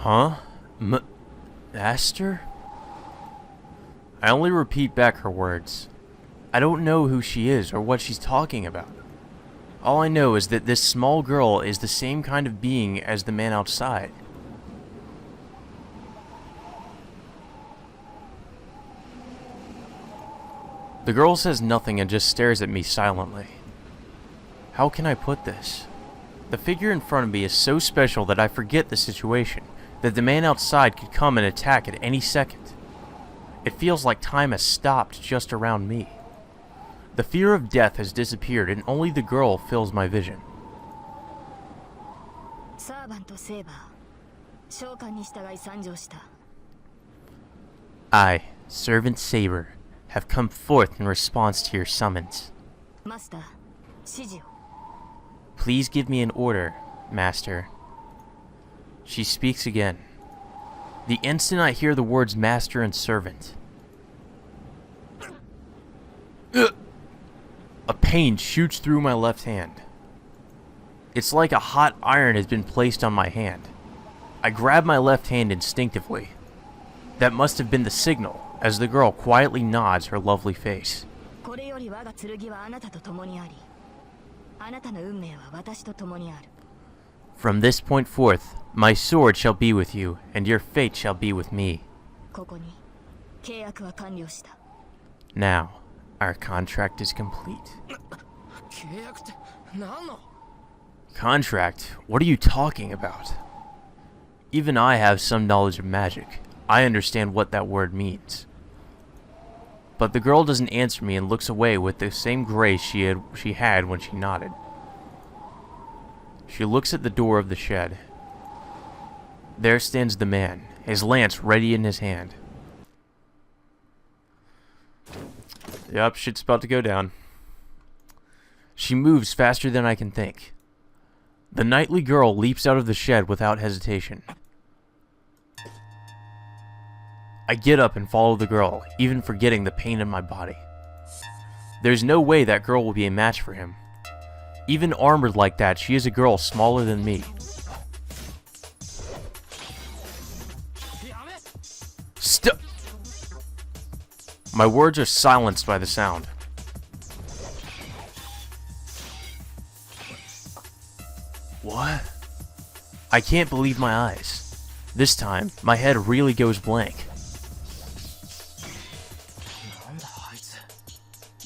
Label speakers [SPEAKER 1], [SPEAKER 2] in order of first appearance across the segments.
[SPEAKER 1] Huh? Master? I only repeat back her words. I don't know who she is or what she's talking about. All I know is that this small girl is the same kind of being as the man outside. The girl says nothing and just stares at me silently. How can I put this? The figure in front of me is so special that I forget the situation, that the man outside could come and attack at any second. It feels like time has stopped just around me. The fear of death has disappeared and only the girl fills my vision. I, Servant Saber, have come forth in response to your summons. Please give me an order, Master. She speaks again. The instant I hear the words Master and Servant, a pain shoots through my left hand. It's like a hot iron has been placed on my hand. I grab my left hand instinctively. That must have been the signal, as the girl quietly nods her lovely face. From this point forth, my sword shall be with you, and your fate shall be with me. Now, our contract is complete. Contract? What are you talking about? Even I have some knowledge of magic. I understand what that word means. But the girl doesn't answer me and looks away with the same grace she had when she nodded. She looks at the door of the shed. There stands the man, his lance ready in his hand. Yep, shit's about to go down. She moves faster than I can think. The knightly girl leaps out of the shed without hesitation. I get up and follow the girl, even forgetting the pain in my body. There's no way that girl will be a match for him. Even armored like that, she is a girl smaller than me. My words are silenced by the sound. What? I can't believe my eyes. This time, my head really goes blank.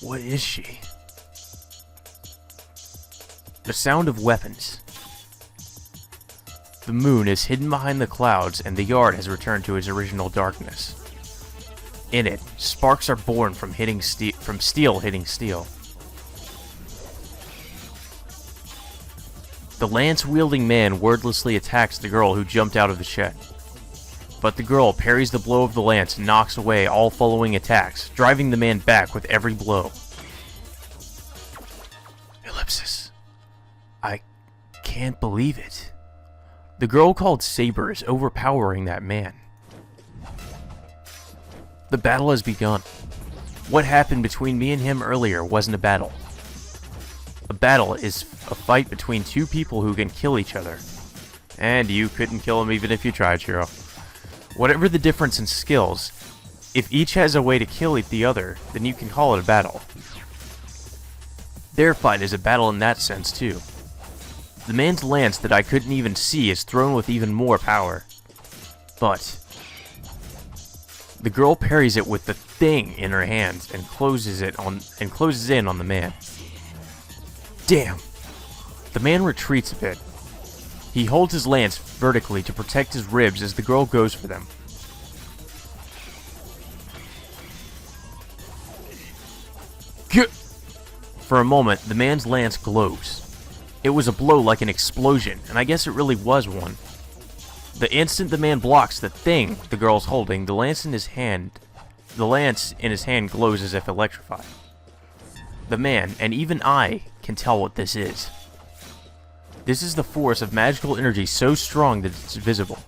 [SPEAKER 1] What is she? The sound of weapons. The moon is hidden behind the clouds and the yard has returned to its original darkness. In it, sparks are born from steel hitting steel. The lance-wielding man wordlessly attacks the girl who jumped out of the shed. But the girl parries the blow of the lance and knocks away all following attacks, driving the man back with every blow. Ellipsis. I can't believe it. The girl called Saber is overpowering that man. The battle has begun. What happened between me and him earlier wasn't a battle. A battle is a fight between two people who can kill each other. And you couldn't kill him even if you tried, Shiro. Whatever the difference in skills, if each has a way to kill the other, then you can call it a battle. Their fight is a battle in that sense too. The man's lance that I couldn't even see is thrown with even more power. But the girl parries it with the thing in her hands and closes in on the man. Damn. The man retreats a bit. He holds his lance vertically to protect his ribs as the girl goes for them. For a moment, the man's lance glows. It was a blow like an explosion, and I guess it really was one. The instant the man blocks the thing the girl's holding, the lance in his hand glows as if electrified. The man, and even I, can tell what this is. This is the force of magical energy so strong that it's visible.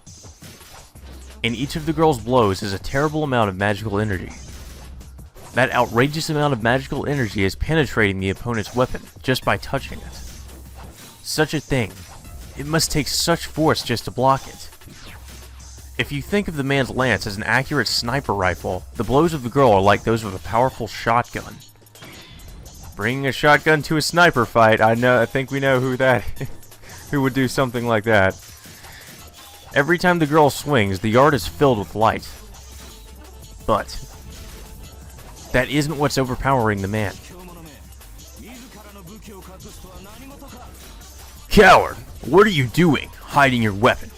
[SPEAKER 1] In each of the girl's blows is a terrible amount of magical energy. That outrageous amount of magical energy is penetrating the opponent's weapon just by touching it. Such a thing. It must take such force just to block it. If you think of the man's lance as an accurate sniper rifle, the blows of the girl are like those of a powerful shotgun. Bringing a shotgun to a sniper fight, I think we know who would do something like that. Every time the girl swings, the yard is filled with light. But that isn't what's overpowering the man. Coward! What are you doing, hiding your weapon?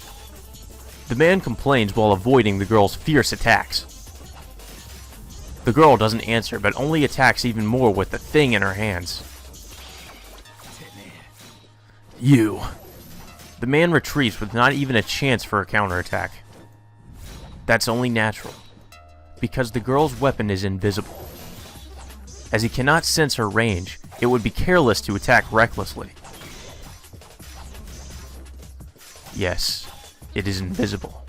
[SPEAKER 1] The man complains while avoiding the girl's fierce attacks. The girl doesn't answer, but only attacks even more with the thing in her hands. You. The man retreats with not even a chance for a counterattack. That's only natural, because the girl's weapon is invisible. As he cannot sense her range, it would be careless to attack recklessly. Yes, it is invisible.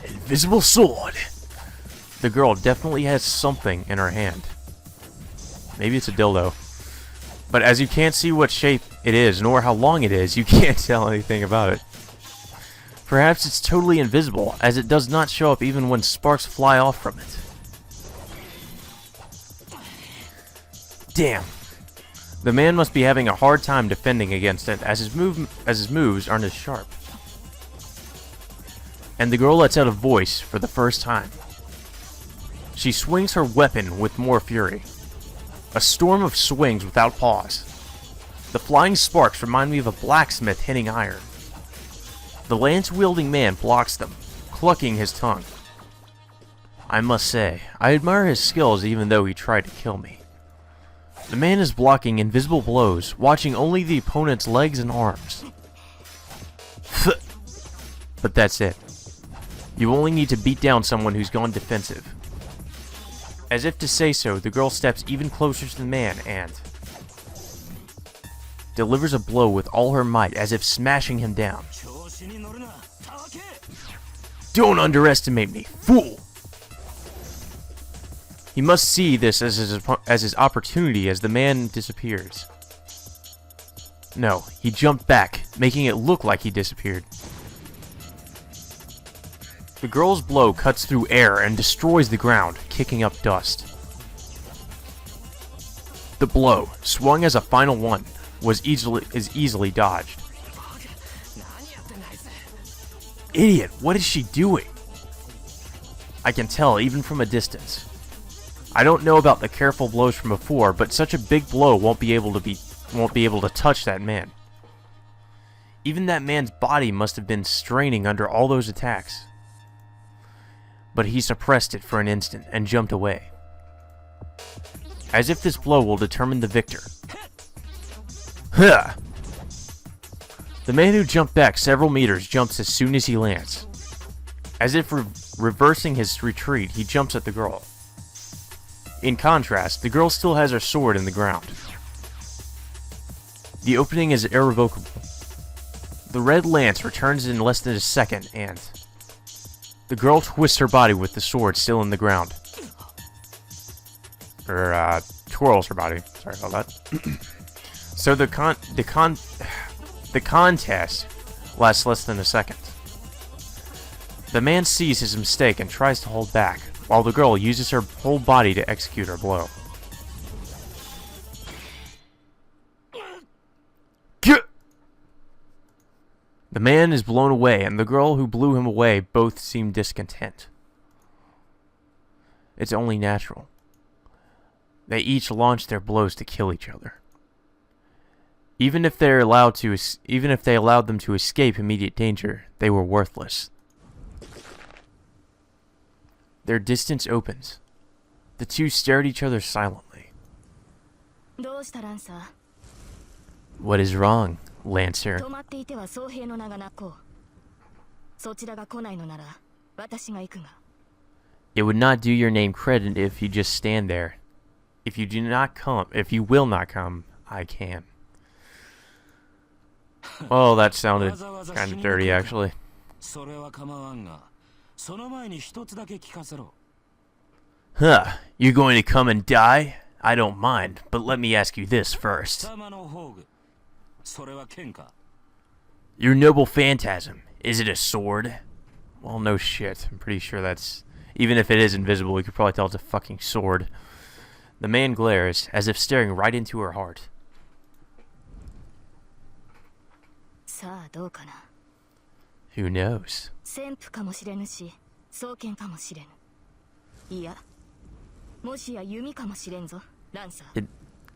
[SPEAKER 1] Invisible sword! The girl definitely has something in her hand. Maybe it's a dildo. But as you can't see what shape it is, nor how long it is, you can't tell anything about it. Perhaps it's totally invisible, as it does not show up even when sparks fly off from it. Damn. The man must be having a hard time defending against it, as his moves aren't as sharp. And the girl lets out a voice for the first time. She swings her weapon with more fury. A storm of swings without pause. The flying sparks remind me of a blacksmith hitting iron. The lance-wielding man blocks them, clucking his tongue. I must say, I admire his skills even though he tried to kill me. The man is blocking invisible blows, watching only the opponent's legs and arms. But that's it. You only need to beat down someone who's gone defensive. As if to say so, the girl steps even closer to the man and delivers a blow with all her might, as if smashing him down. Don't underestimate me, fool! He must see this as his opportunity as the man disappears. No, he jumped back, making it look like he disappeared. The girl's blow cuts through air and destroys the ground, kicking up dust. The blow, swung as a final one, is easily dodged. Idiot, what is she doing? I can tell even from a distance. I don't know about the careful blows from before, but such a big blow won't be able to touch that man. Even that man's body must have been straining under all those attacks. But he suppressed it for an instant and jumped away. As if this blow will determine the victor. Huh! The man who jumped back several meters jumps as soon as he lands. As if reversing his retreat, he jumps at the girl. In contrast, the girl still has her sword in the ground. The opening is irrevocable. The red lance returns in less than a second, and the girl twists her body with the sword still in the ground. Or, twirls her body. Sorry about that. So the contest lasts less than a second. The man sees his mistake and tries to hold back, while the girl uses her whole body to execute her blow. The man is blown away, and the girl who blew him away both seem discontent. It's only natural. They each launch their blows to kill each other. Even if they allowed them to escape immediate danger, they were worthless. Their distance opens. The two stare at each other silently. What is wrong, Lancer? It would not do your name credit if you just stand there. If you will not come, I can. Oh, that sounded kind of dirty, actually. Huh, you going to come and die? I don't mind, but let me ask you this first. Your noble phantasm, is it a sword? Well, no shit. I'm pretty sure that's... Even if it is invisible, you could probably tell it's a fucking sword. The man glares, as if staring right into her heart. Who knows?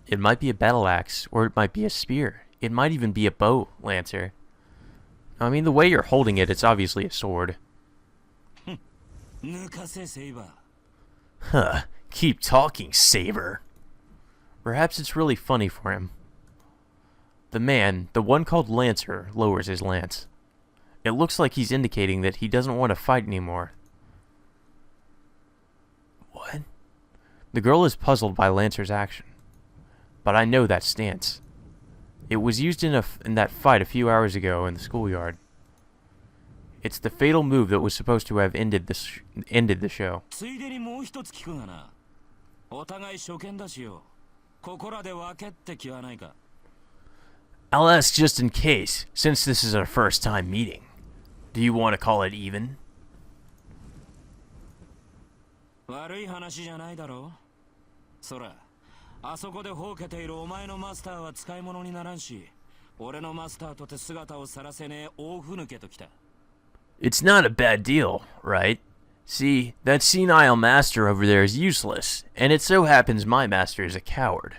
[SPEAKER 1] It might be a battle axe, or it might be a spear. It might even be a bow, Lancer. I mean, the way you're holding it, it's obviously a sword. Huh. Keep talking, Saber. Perhaps it's really funny for him. The man, the one called Lancer, lowers his lance. It looks like he's indicating that he doesn't want to fight anymore. What? The girl is puzzled by Lancer's action. But I know that stance. It was used in that fight a few hours ago in the schoolyard. It's the fatal move that was supposed to have ended the show. I'll ask just in case, since this is our first time meeting. Do you want to call it even? It's not a bad deal, right? See, that senile master over there is useless, and it so happens my master is a coward.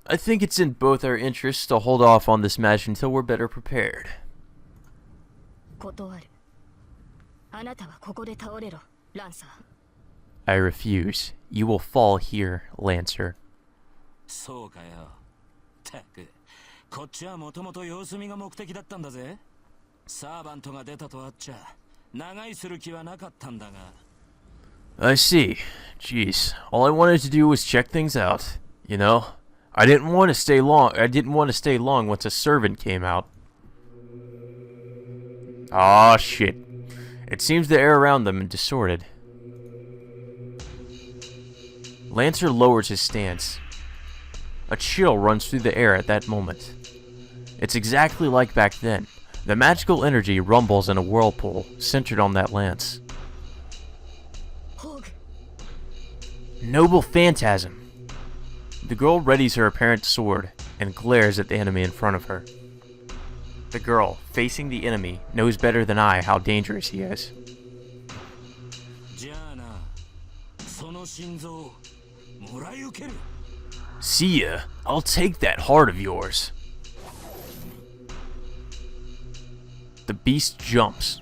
[SPEAKER 1] I think it's in both our interests to hold off on this match until we're better prepared. I refuse. You will fall here, Lancer. I see. Jeez, all I wanted to do was check things out. You know, I didn't want to stay long once a servant came out. Aw, shit. It seems the air around them is distorted. Lancer lowers his stance. A chill runs through the air at that moment. It's exactly like back then. The magical energy rumbles in a whirlpool centered on that lance. Noble phantasm. The girl readies her apparent sword and glares at the enemy in front of her. The girl, facing the enemy, knows better than I how dangerous he is. See ya. I'll take that heart of yours. The beast jumps.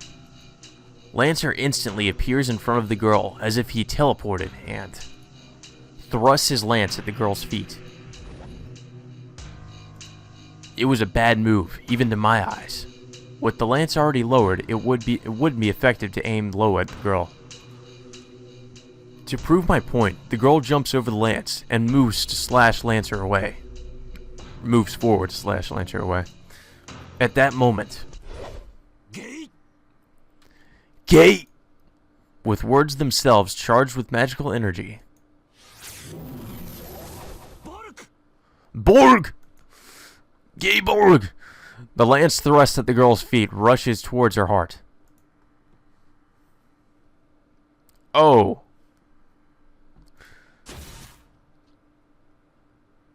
[SPEAKER 1] Lancer instantly appears in front of the girl as if he teleported and thrusts his lance at the girl's feet. It was a bad move, even to my eyes. With the lance already lowered, it would be effective to aim low at the girl. To prove my point, the girl jumps over the lance and moves to slash Lancer away. Moves forward to slash Lancer away. At that moment, Gate! With words themselves charged with magical energy. Borg! Gayborg! The lance thrust at the girl's feet rushes towards her heart. Oh.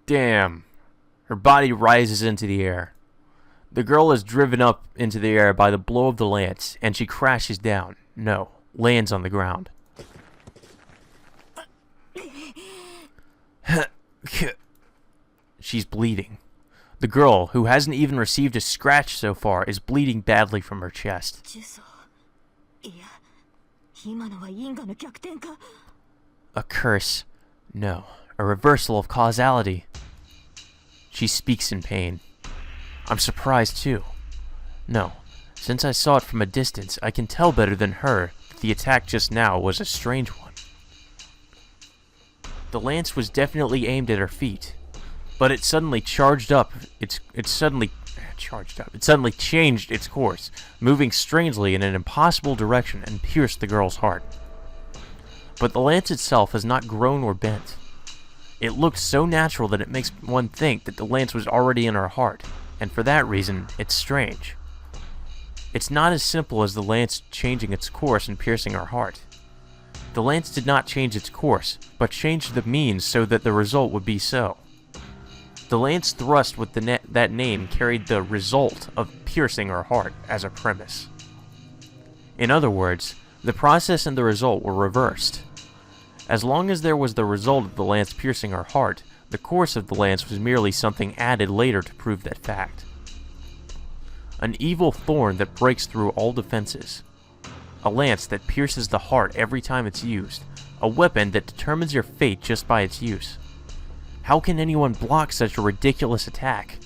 [SPEAKER 1] Damn. Her body rises into the air. The girl is driven up into the air by the blow of the lance, and she crashes down. No, lands on the ground. She's bleeding. The girl, who hasn't even received a scratch so far, is bleeding badly from her chest. A curse. No, a reversal of causality. She speaks in pain. I'm surprised too. No, since I saw it from a distance, I can tell better than her that the attack just now was a strange one. The lance was definitely aimed at her feet, but it suddenly charged up. It suddenly changed its course, moving strangely in an impossible direction and pierced the girl's heart. But the lance itself has not grown or bent. It looked so natural that it makes one think that the lance was already in her heart, and for that reason, it's strange. It's not as simple as the lance changing its course and piercing her heart. The lance did not change its course, but changed the means so that the result would be so. The lance thrust with that name carried the result of piercing her heart as a premise. In other words, the process and the result were reversed. As long as there was the result of the lance piercing her heart, the course of the lance was merely something added later to prove that fact. An evil thorn that breaks through all defenses. A lance that pierces the heart every time it's used. A weapon that determines your fate just by its use. How can anyone block such a ridiculous attack?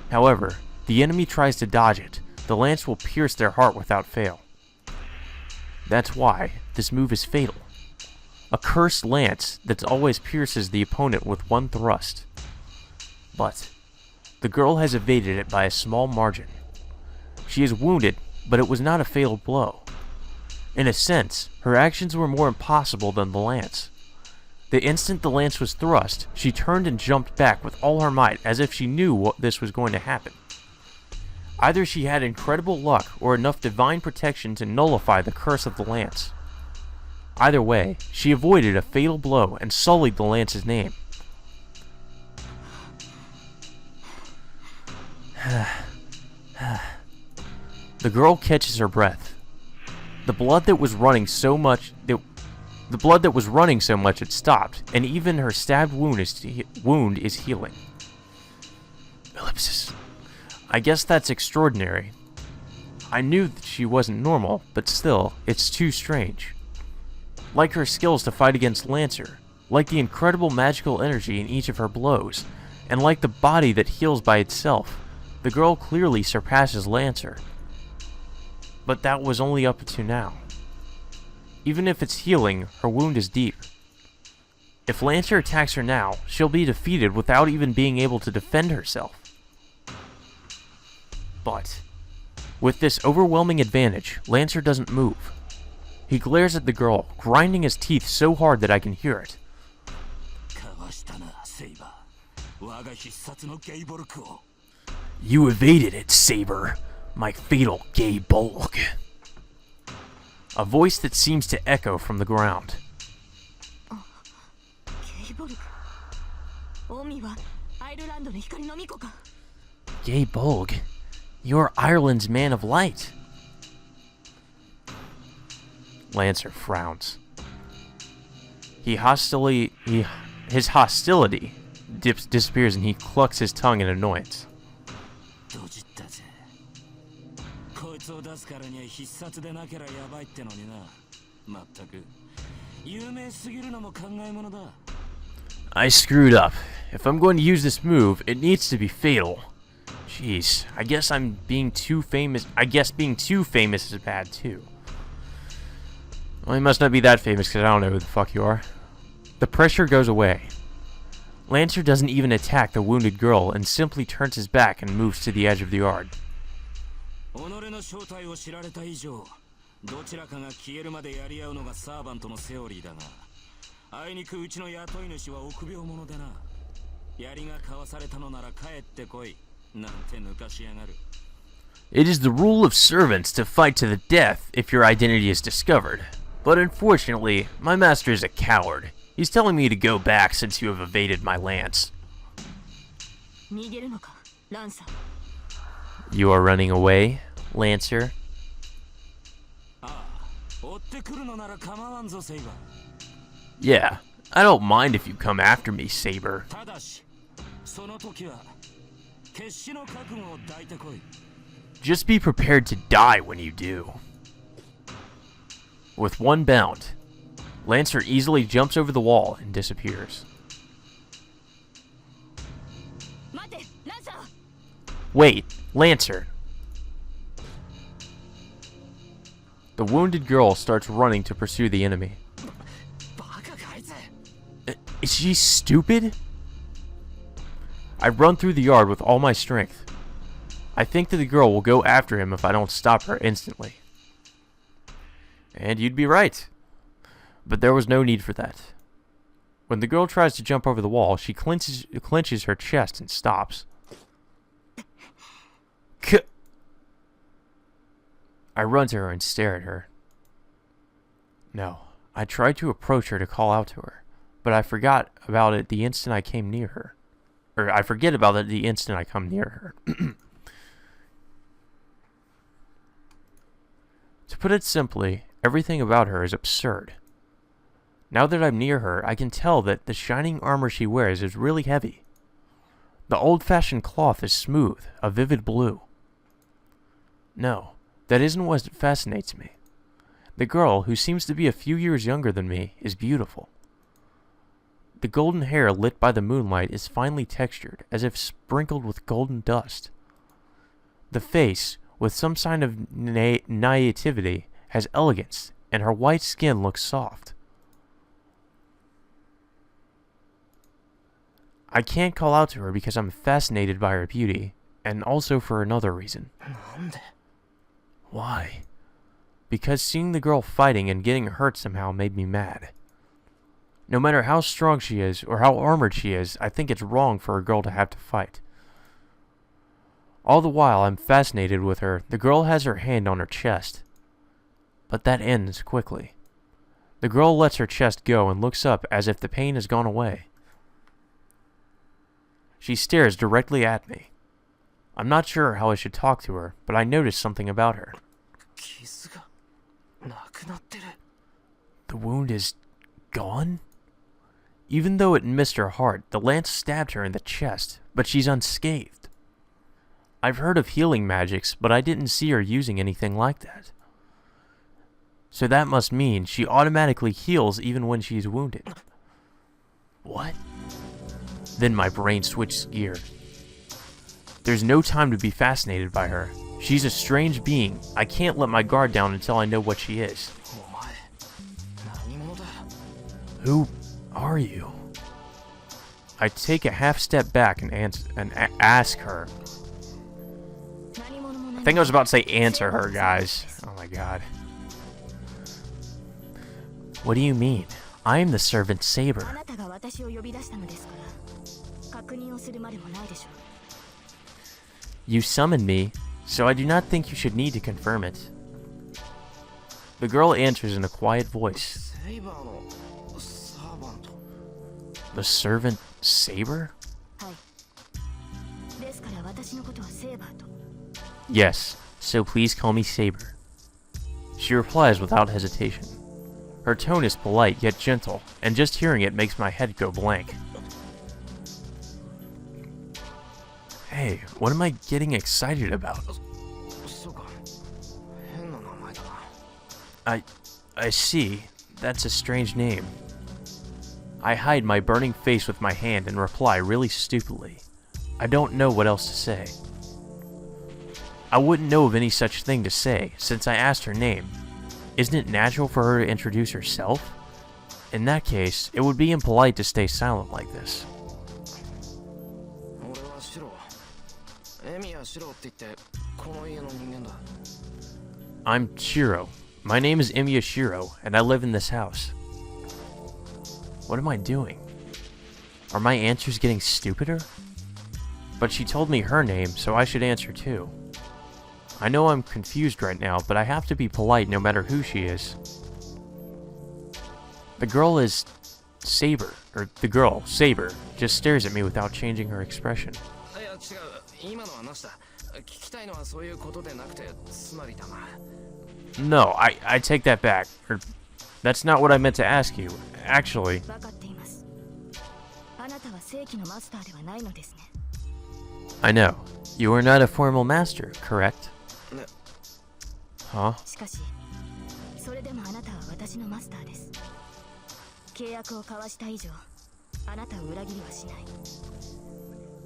[SPEAKER 1] However, the enemy tries to dodge it. The lance will pierce their heart without fail. That's why this move is fatal. A cursed lance that always pierces the opponent with one thrust. But the girl has evaded it by a small margin. She is wounded, but it was not a fatal blow. In a sense, her actions were more impossible than the lance. The instant the lance was thrust, she turned and jumped back with all her might as if she knew what this was going to happen. Either she had incredible luck or enough divine protection to nullify the curse of the lance. Either way, she avoided a fatal blow and sullied the lance's name. The girl catches her breath. The blood that was running so much it stopped, and even her stabbed wound is healing. Ellipsis. I guess that's extraordinary. I knew that she wasn't normal, but still, it's too strange. Like her skills to fight against Lancer, like the incredible magical energy in each of her blows, and like the body that heals by itself, the girl clearly surpasses Lancer. But that was only up to now. Even if it's healing, her wound is deep. If Lancer attacks her now, she'll be defeated without even being able to defend herself. But with this overwhelming advantage, Lancer doesn't move. He glares at the girl, grinding his teeth so hard that I can hear it. You evaded it, Saber, my fatal gay bulk. A voice that seems to echo from the ground. Gay bulk? You're Ireland's man of light. Lancer frowns. His hostility disappears and he clucks his tongue in annoyance. I screwed up. If I'm going to use this move, it needs to be fatal. Jeez, I guess being too famous is bad too. Well, you must not be that famous because I don't know who the fuck you are. The pressure goes away. Lancer doesn't even attack the wounded girl and simply turns his back and moves to the edge of the yard. It is the rule of servants to fight to the death if your identity is discovered. But unfortunately, my master is a coward. He's telling me to go back since you have evaded my lance. You are running away, Lancer? Yeah, I don't mind if you come after me, Saber. Just be prepared to die when you do. With one bound, Lancer easily jumps over the wall and disappears. Wait, Lancer! The wounded girl starts running to pursue the enemy. Is she stupid? I run through the yard with all my strength. I think that the girl will go after him if I don't stop her instantly. And you'd be right. But there was no need for that. When the girl tries to jump over the wall, she clenches her chest and stops. I run to her and stare at her. No, I tried to approach her to call out to her, but I forgot about it the instant I came near her. Or I forget about it the instant I come near her. To put it simply, everything about her is absurd. Now that I'm near her, I can tell that the shining armor she wears is really heavy. The old-fashioned cloth is smooth, a vivid blue. No, that isn't what fascinates me. The girl, who seems to be a few years younger than me, is beautiful. The golden hair lit by the moonlight is finely textured, as if sprinkled with golden dust. The face, with some sign of naivety, has elegance, and her white skin looks soft. I can't call out to her because I'm fascinated by her beauty, and also for another reason. Why? Because seeing the girl fighting and getting hurt somehow made me mad. No matter how strong she is, or how armored she is, I think it's wrong for a girl to have to fight. All the while I'm fascinated with her, the girl has her hand on her chest. But that ends quickly. The girl lets her chest go and looks up as if the pain has gone away. She stares directly at me. I'm not sure how I should talk to her, but I notice something about her. The wound is gone? Even though it missed her heart, the lance stabbed her in the chest, but she's unscathed. I've heard of healing magics, but I didn't see her using anything like that. So that must mean she automatically heals even when she's wounded. What? Then my brain switched gear. There's no time to be fascinated by her. She's a strange being. I can't let my guard down until I know what she is. Who are you? I take a half step back and ask her. I think I was about to say answer her, guys. Oh my god. What do you mean? I am the servant Saber. You summoned me, so I do not think you should need to confirm it. The girl answers in a quiet voice. The servant Saber? Yes, so please call me Saber. She replies without hesitation. Her tone is polite yet gentle, and just hearing it makes my head go blank. Hey, what am I getting excited about? I see. That's a strange name. I hide my burning face with my hand and reply really stupidly. I don't know what else to say. I wouldn't know of any such thing to say, since I asked her name. Isn't it natural for her to introduce herself? In that case, it would be impolite to stay silent like this. I'm Shiro. My name is Emiya Shiro, and I live in this house. What am I doing? Are my answers getting stupider? But she told me her name, so I should answer too. I know I'm confused right now, but I have to be polite no matter who she is. The girl is Saber, or the girl, Saber, just stares at me without changing her expression. No, I take that back. That's not what I meant to ask you. Actually, I know. You are not a formal master, correct? Huh?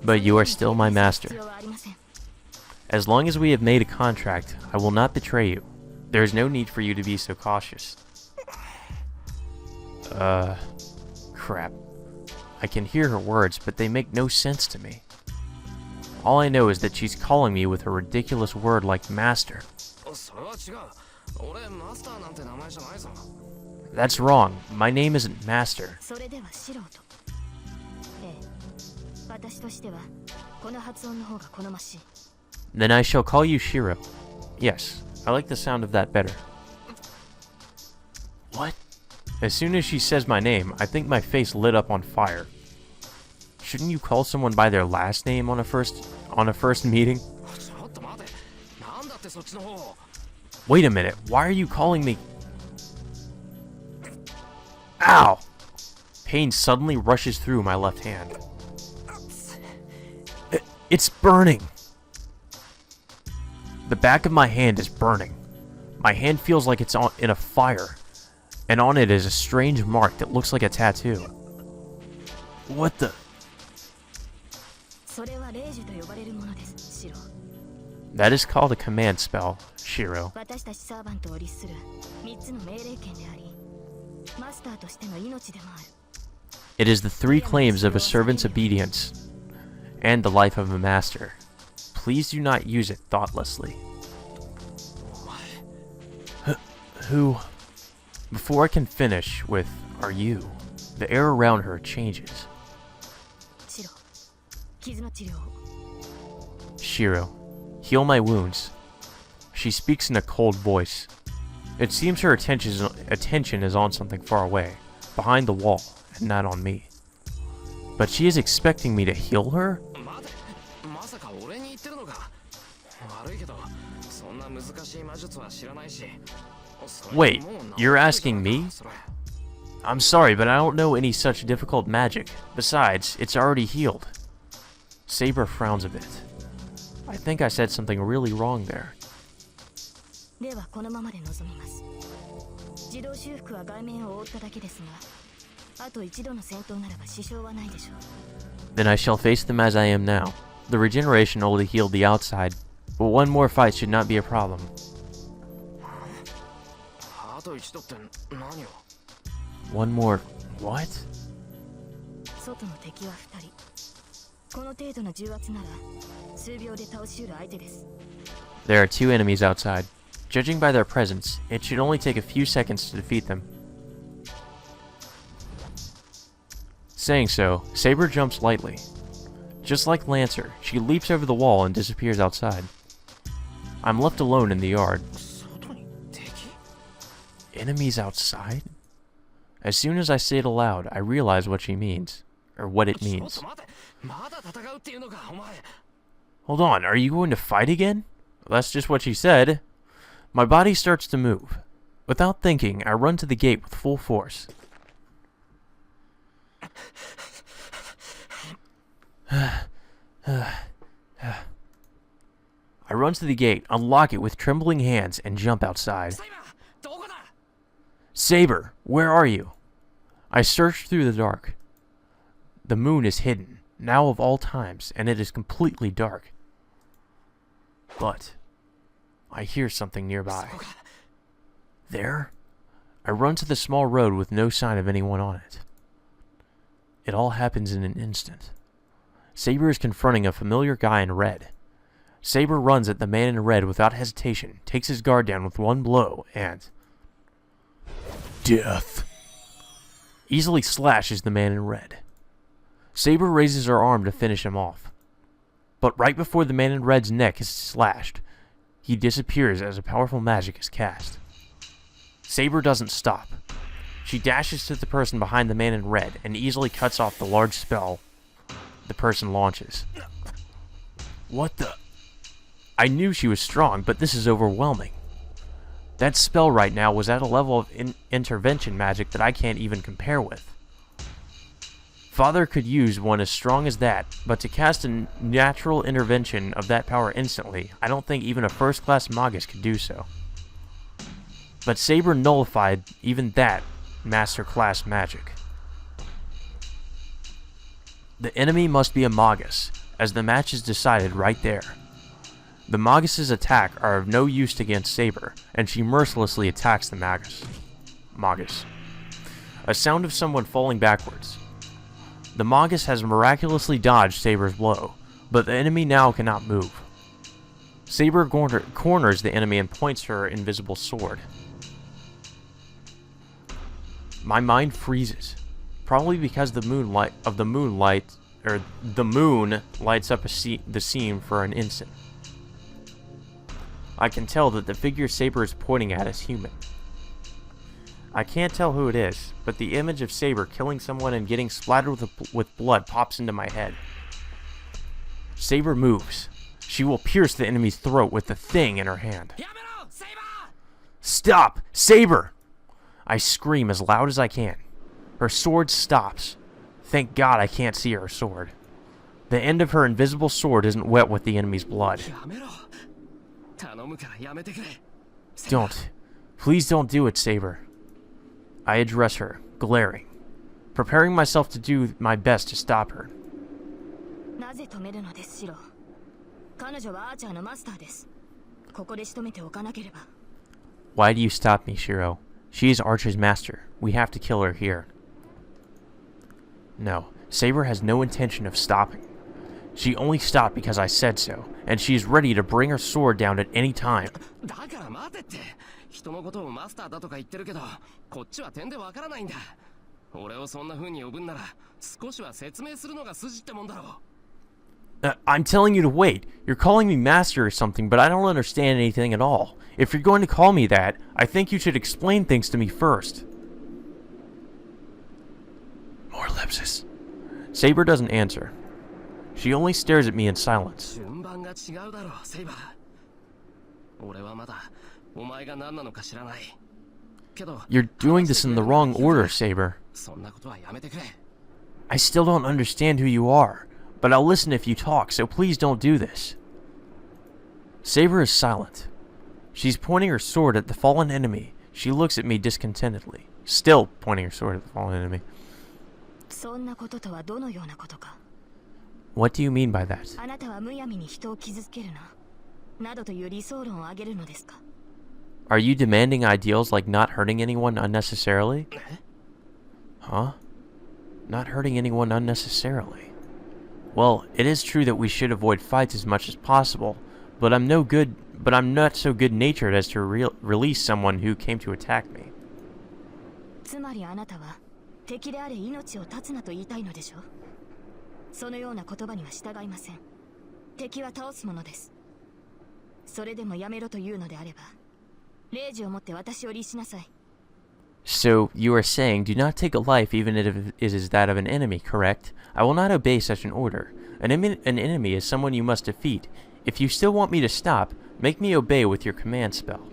[SPEAKER 1] But you are still my master. As long as we have made a contract, I will not betray you. There is no need for you to be so cautious. Crap. I can hear her words, but they make no sense to me. All I know is that she's calling me with a ridiculous word like master. That's wrong. My name isn't Master. Then I shall call you Shiro. Yes, I like the sound of that better. What? As soon as she says my name, I think my face lit up on fire. Shouldn't you call someone by their last name on a first meeting? Wait a minute, why are you calling me? Ow! Pain suddenly rushes through my left hand. It's burning! The back of my hand is burning. My hand feels like it's in a fire, and on it is a strange mark that looks like a tattoo. What the? That is called a command spell, Shiro. It is the 3 claims of a servant's obedience and the life of a master. Please do not use it thoughtlessly. Who? Before I can finish with, are you? The air around her changes. Shiro, heal my wounds. She speaks in a cold voice. It seems her attention is on something far away, behind the wall, and not on me. But she is expecting me to heal her? Wait, you're asking me? I'm sorry, but I don't know any such difficult magic. Besides, it's already healed. Saber frowns a bit. I think I said something really wrong there. Then I shall face them as I am now. The regeneration only healed the outside, but one more fight should not be a problem. One more... what? There are 2 enemies outside. Judging by their presence, it should only take a few seconds to defeat them. Saying so, Saber jumps lightly. Just like Lancer, she leaps over the wall and disappears outside. I'm left alone in the yard. Enemies outside? As soon as I say it aloud, I realize what she means. Or what it means. Hold on, are you going to fight again? That's just what she said. My body starts to move. Without thinking, I run to the gate with full force. I run to the gate, unlock it with trembling hands, and jump outside. Saber, where are you? I search through the dark. The moon is hidden, now of all times, and it is completely dark. But I hear something nearby. There? I run to the small road with no sign of anyone on it. It all happens in an instant. Saber is confronting a familiar guy in red. Saber runs at the man in red without hesitation, takes his guard down with one blow, and... death! Easily slashes the man in red. Saber raises her arm to finish him off. But right before the man in red's neck is slashed, he disappears as a powerful magic is cast. Saber doesn't stop. She dashes to the person behind the man in red and easily cuts off the large spell the person launches. What the... I knew she was strong, but this is overwhelming. That spell right now was at a level of intervention magic that I can't even compare with. Father could use one as strong as that, but to cast a natural intervention of that power instantly, I don't think even a first-class Magus could do so. But Saber nullified even that master-class magic. The enemy must be a Magus, as the match is decided right there. The Magus' attack are of no use against Saber, and she mercilessly attacks the Magus. A sound of someone falling backwards. The Magus has miraculously dodged Saber's blow, but the enemy now cannot move. Saber corners the enemy and points her invisible sword. My mind freezes, probably because the moon lights up the scene for an instant. I can tell that the figure Saber is pointing at is human. I can't tell who it is, but the image of Saber killing someone and getting splattered with blood pops into my head. Saber moves. She will pierce the enemy's throat with the thing in her hand. Stop! Saber! I scream as loud as I can. Her sword stops. Thank God I can't see her sword. The end of her invisible sword isn't wet with the enemy's blood. Don't. Please don't do it, Saber. I address her, glaring, preparing myself to do my best to stop her. Why do you stop me, Shiro? She is Archer's master. We have to kill her here. No, Saber has no intention of stopping. She only stopped because I said so, and she is ready to bring her sword down at any time. I'm telling you to wait. You're calling me master or something, but I don't understand anything at all. If you're going to call me that, I think you should explain things to me first. More ellipsis. Saber doesn't answer. She only stares at me in silence. You're doing this in the wrong order, Saber. I still don't understand who you are, but I'll listen if you talk, so please don't do this. Saber is silent. She's pointing her sword at the fallen enemy. She looks at me discontentedly, still pointing her sword at the fallen enemy. What do you mean by that? Are you demanding ideals like not hurting anyone unnecessarily? Huh? Not hurting anyone unnecessarily. Well, it is true that we should avoid fights as much as possible, but I'm not so good-natured as to release someone who came to attack me. So, you are saying, do not take a life even if it is that of an enemy, correct? I will not obey such an order. An enemy is someone you must defeat. If you still want me to stop, make me obey with your command spell.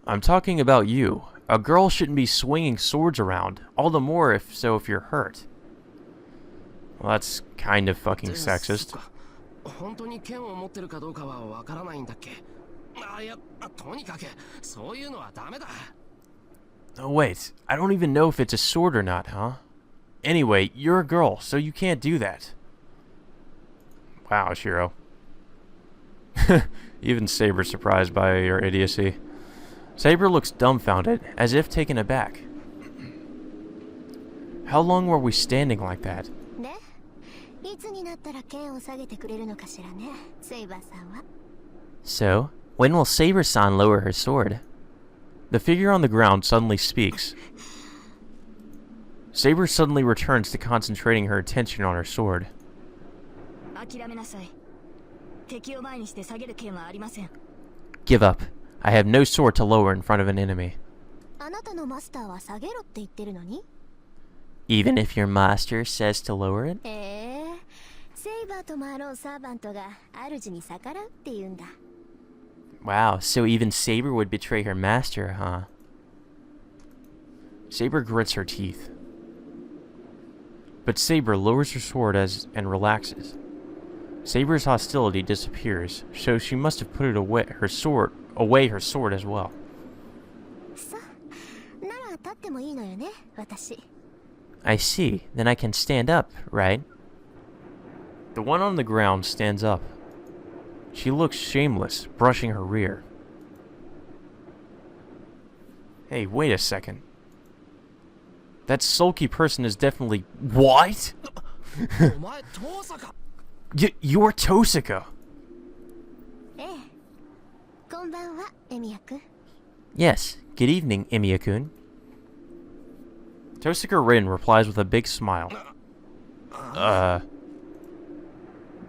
[SPEAKER 1] I'm talking about you. A girl shouldn't be swinging swords around, all the more if you're hurt. Well, that's kind of fucking sexist. Oh wait, I don't even know if it's a sword or not, huh? Anyway, you're a girl, so you can't do that. Wow, Shiro. Even Saber's surprised by your idiocy. Saber looks dumbfounded, as if taken aback. How long were we standing like that? So, when will Saber-san lower her sword? The figure on the ground suddenly speaks. Saber suddenly returns to concentrating her attention on her sword. Give up. I have no sword to lower in front of an enemy. Even if your master says to lower it? Wow, so even Saber would betray her master, huh? Saber grits her teeth. But Saber lowers her sword and relaxes. Saber's hostility disappears, so she must have put it away her sword as well. I see. Then I can stand up, right? The one on the ground stands up. She looks shameless, brushing her rear. Hey, wait a second. That sulky person is definitely... What? You're Tosaka. Yes, good evening, Emiya-kun. Tosaka Rin replies with a big smile.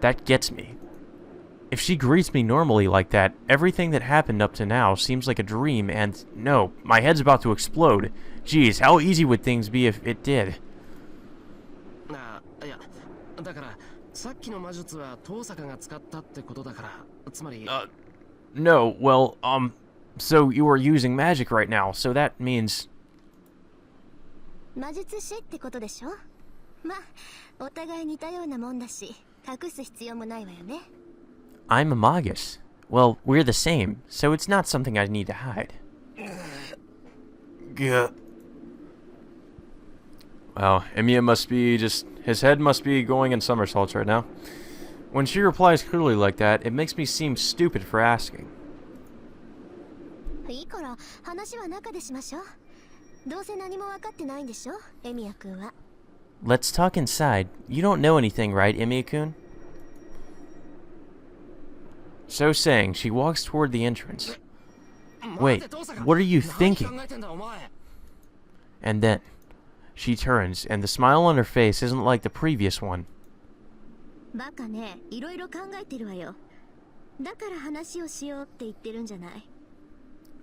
[SPEAKER 1] That gets me. If she greets me normally like that, everything that happened up to now seems like a dream and... No, my head's about to explode. Geez, how easy would things be if it did? No, well, so you are using magic right now, so that means... I'm a magus. Well, we're the same, so it's not something I need to hide. Well, Emiya must be just... His head must be going in somersaults right now. When she replies clearly like that, it makes me seem stupid for asking. Let's talk inside. You don't know anything, right, Emiya-kun? So saying, she walks toward the entrance. Wait, what are you thinking? And then, she turns, and the smile on her face isn't like the previous one.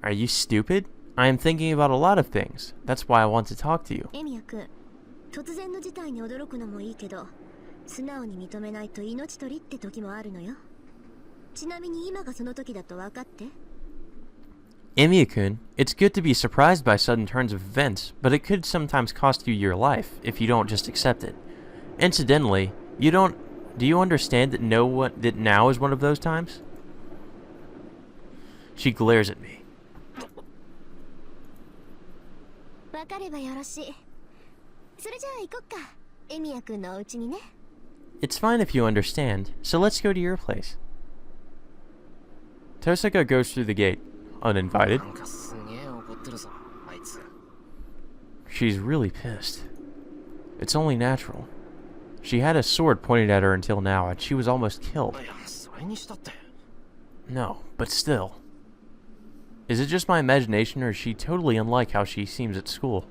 [SPEAKER 1] Are you stupid? I am thinking about a lot of things. That's why I want to talk to you. Emiya-kun, it's good to be surprised by sudden turns of events, but it could sometimes cost you your life if you don't just accept it. Incidentally, do you understand that that now is one of those times? She glares at me. It's fine if you understand, so let's go to your place. Tosaka goes through the gate, uninvited. She's really pissed. It's only natural. She had a sword pointed at her until now, and she was almost killed. No, but still. Is it just my imagination, or is she totally unlike how she seems at school?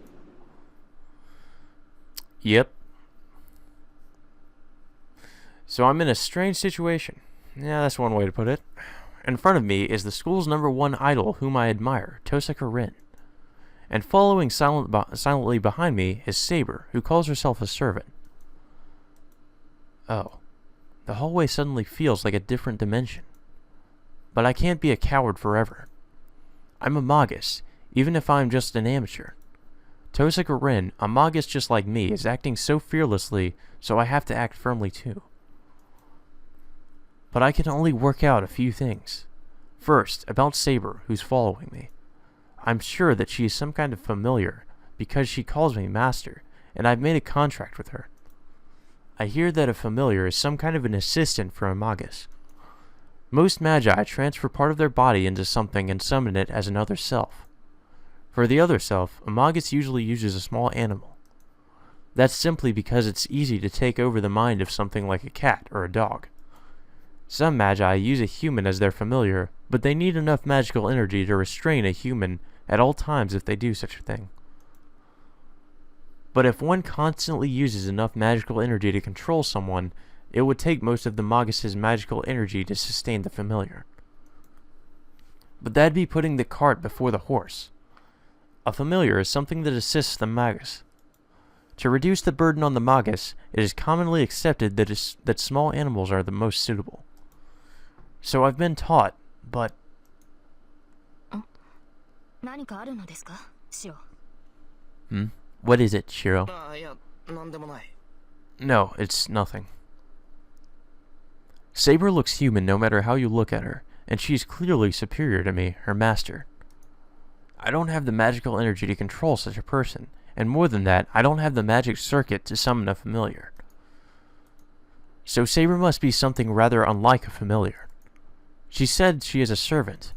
[SPEAKER 1] Yep. So I'm in a strange situation. Yeah, that's one way to put it. In front of me is the school's #1 idol whom I admire, Tosaka Rin. And following silently behind me is Saber, who calls herself a servant. Oh. The hallway suddenly feels like a different dimension. But I can't be a coward forever. I'm a magus, even if I'm just an amateur. Tosaka Rin, a magus just like me, is acting so fearlessly, so I have to act firmly too. But I can only work out a few things. First, about Saber, who's following me. I'm sure that she is some kind of familiar, because she calls me master, and I've made a contract with her. I hear that a familiar is some kind of an assistant for a magus. Most magi transfer part of their body into something and summon it as another self. For the other self, a magus usually uses a small animal. That's simply because it's easy to take over the mind of something like a cat or a dog. Some magi use a human as their familiar, but they need enough magical energy to restrain a human at all times if they do such a thing. But if one constantly uses enough magical energy to control someone, it would take most of the magus's magical energy to sustain the familiar. But that'd be putting the cart before the horse. A familiar is something that assists the magus. To reduce the burden on the magus, it is commonly accepted that small animals are the most suitable. So I've been taught, but... What is it, Shiro? No, it's nothing. Saber looks human no matter how you look at her, and she's clearly superior to me, her master. I don't have the magical energy to control such a person, and more than that, I don't have the magic circuit to summon a familiar. So Saber must be something rather unlike a familiar. She said she is a servant.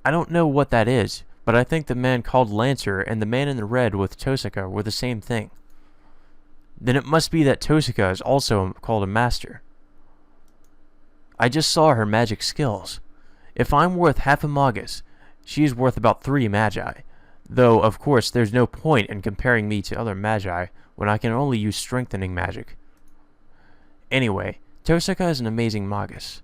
[SPEAKER 1] I don't know what that is, but I think the man called Lancer and the man in the red with Tosaka were the same thing. Then it must be that Tosaka is also called a master. I just saw her magic skills. If I'm worth half a magus, she is worth about 3 magi. Though, of course, there's no point in comparing me to other magi when I can only use strengthening magic. Anyway, Tosaka is an amazing magus.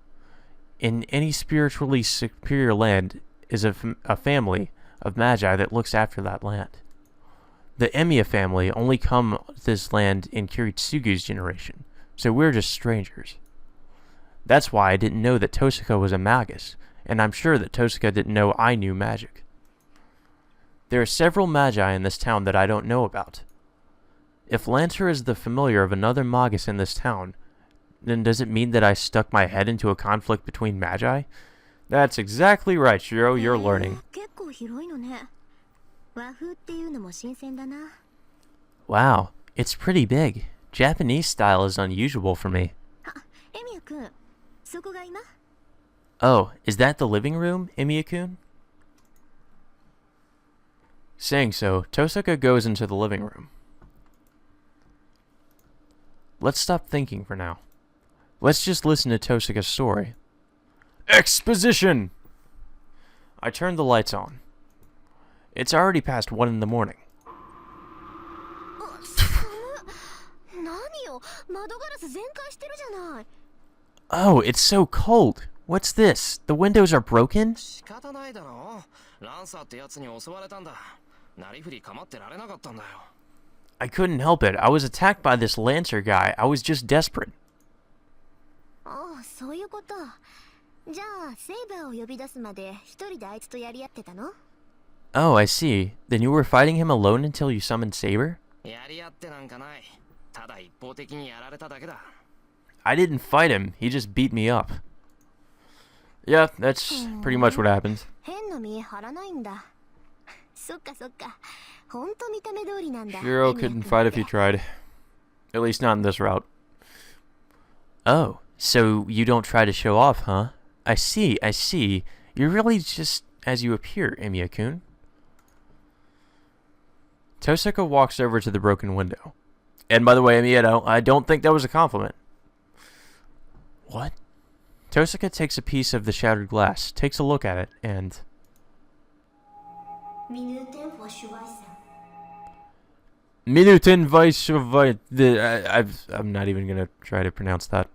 [SPEAKER 1] In any spiritually superior land is a family of magi that looks after that land. The Emiya family only come to this land in Kiritsugu's generation, so we're just strangers. That's why I didn't know that Tosaka was a magus, and I'm sure that Tosaka didn't know I knew magic. There are several magi in this town that I don't know about. If Lancer is the familiar of another magus in this town, then does it mean that I stuck my head into a conflict between magi? That's exactly right, Shiro, you're learning. Wow, it's pretty big. Japanese style is unusual for me. Oh, is that the living room, Emiya-kun? Saying so, Tosaka goes into the living room. Let's stop thinking for now. Let's just listen to Tosaka's story. Exposition! I turned the lights on. It's already past 1 in the morning. Oh, it's so cold. What's this? The windows are broken? I couldn't help it. I was attacked by this Lancer guy. I was just desperate. Oh, I see. Then you were fighting him alone until you summoned Saber? I didn't fight him. He just beat me up. Yeah, that's pretty much what happened. Shiro couldn't fight if he tried. At least not in this route. Oh, so you don't try to show off, huh? I see. You're really just as you appear, Emiya-kun. Tosaka walks over to the broken window. And by the way, Emiya, I don't think that was a compliment. What? Tosaka takes a piece of the shattered glass, takes a look at it, and... Minuten Weisshavai... I'm not even gonna try to pronounce that.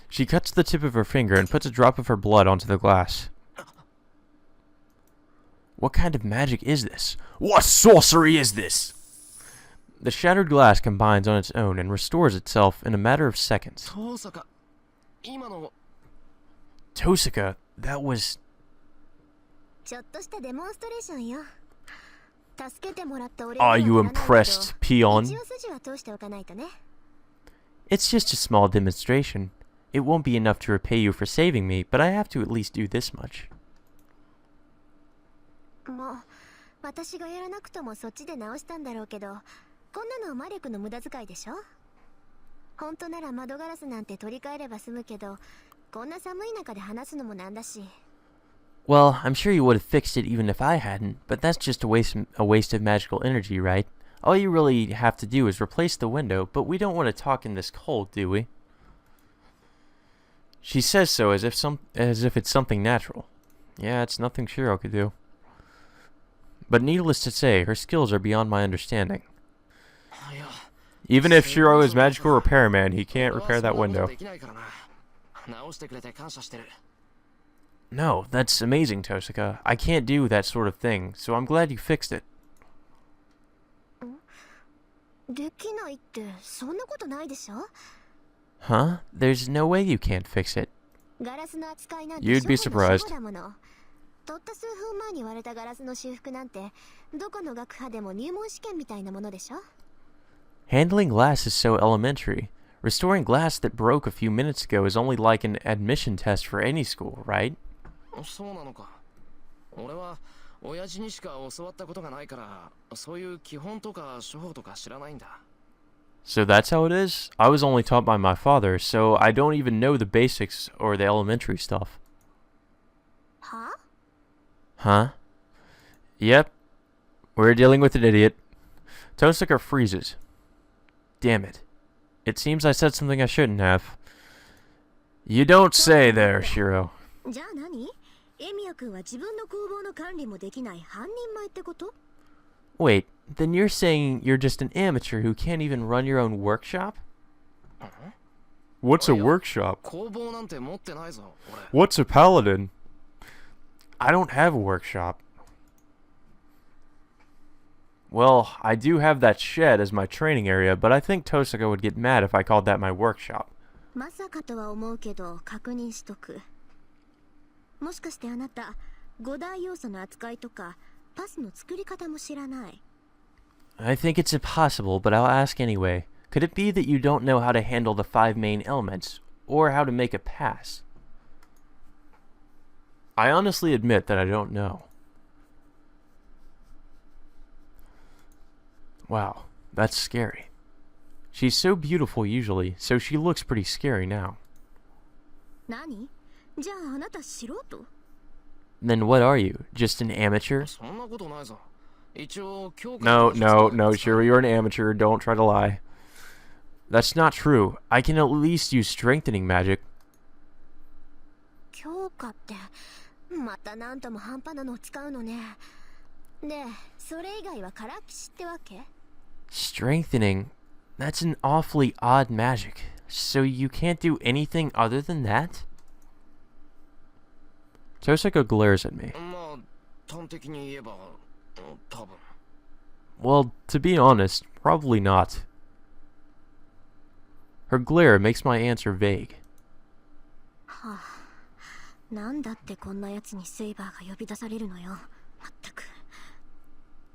[SPEAKER 1] She cuts the tip of her finger and puts a drop of her blood onto the glass. What kind of magic is this? What sorcery is this? The shattered glass combines on its own and restores itself in a matter of seconds. Tosaka, that was... Are you impressed, peon? It's just a small demonstration. It won't be enough to repay you for saving me, but I have to at least do this much. Well, I'm sure you would have fixed it even if I hadn't, but that's just a waste of magical energy, right? All you really have to do is replace the window, but we don't want to talk in this cold, do we? She says so as if it's something natural. Yeah, it's nothing Shiro could do. But needless to say, her skills are beyond my understanding. Even if Shiro is magical repairman, he can't repair that window. No, that's amazing, Tosaka. I can't do that sort of thing, so I'm glad you fixed it. Huh? There's no way you can't fix it. You'd be surprised. Handling glass is so elementary. Restoring glass that broke a few minutes ago is only like an admission test for any school, right? So that's how it is? I was only taught by my father, so I don't even know the basics or the elementary stuff. Huh? Yep. We're dealing with an idiot. Tosaka freezes. Damn it. It seems I said something I shouldn't have. You don't say there, Shiro.
[SPEAKER 2] エミヤ君は自分の工房の管理もできない半人前ってこと？
[SPEAKER 1] Wait, then you're saying you're just an amateur who can't even run your own workshop? What's a workshop? What's a paladin? I don't have a workshop. Well, I do have that shed as my training area, but I think Tosaka would get mad if I called that my workshop.
[SPEAKER 2] まさかとは思うけど確認しとく。もしかしてあなた、5大要素の扱いとかパスの作り方も知らない？
[SPEAKER 1] I think it's impossible, but I'll ask anyway. Could it be that you don't know how to handle the 5 main elements, or how to make a pass? I honestly admit that I don't know. Wow, that's scary. She's so beautiful usually, so she looks pretty scary now.
[SPEAKER 2] 何？じゃああなた素人？
[SPEAKER 1] Then what are you? Just an amateur? No, sure, you're an amateur. Don't try to lie. That's not true. I can at least use strengthening magic.
[SPEAKER 2] 強化って、またなんとも半端なのを使うのね。で、それ以外はからっきしってわけ？
[SPEAKER 1] Strengthening? That's an awfully odd magic. So you can't do anything other than that? Tosaka glares at me. Well, to be honest, probably not. Her glare makes my answer vague.
[SPEAKER 2] はあ、なんだってこんなやつにセイバーが呼び出されるのよ。まったく。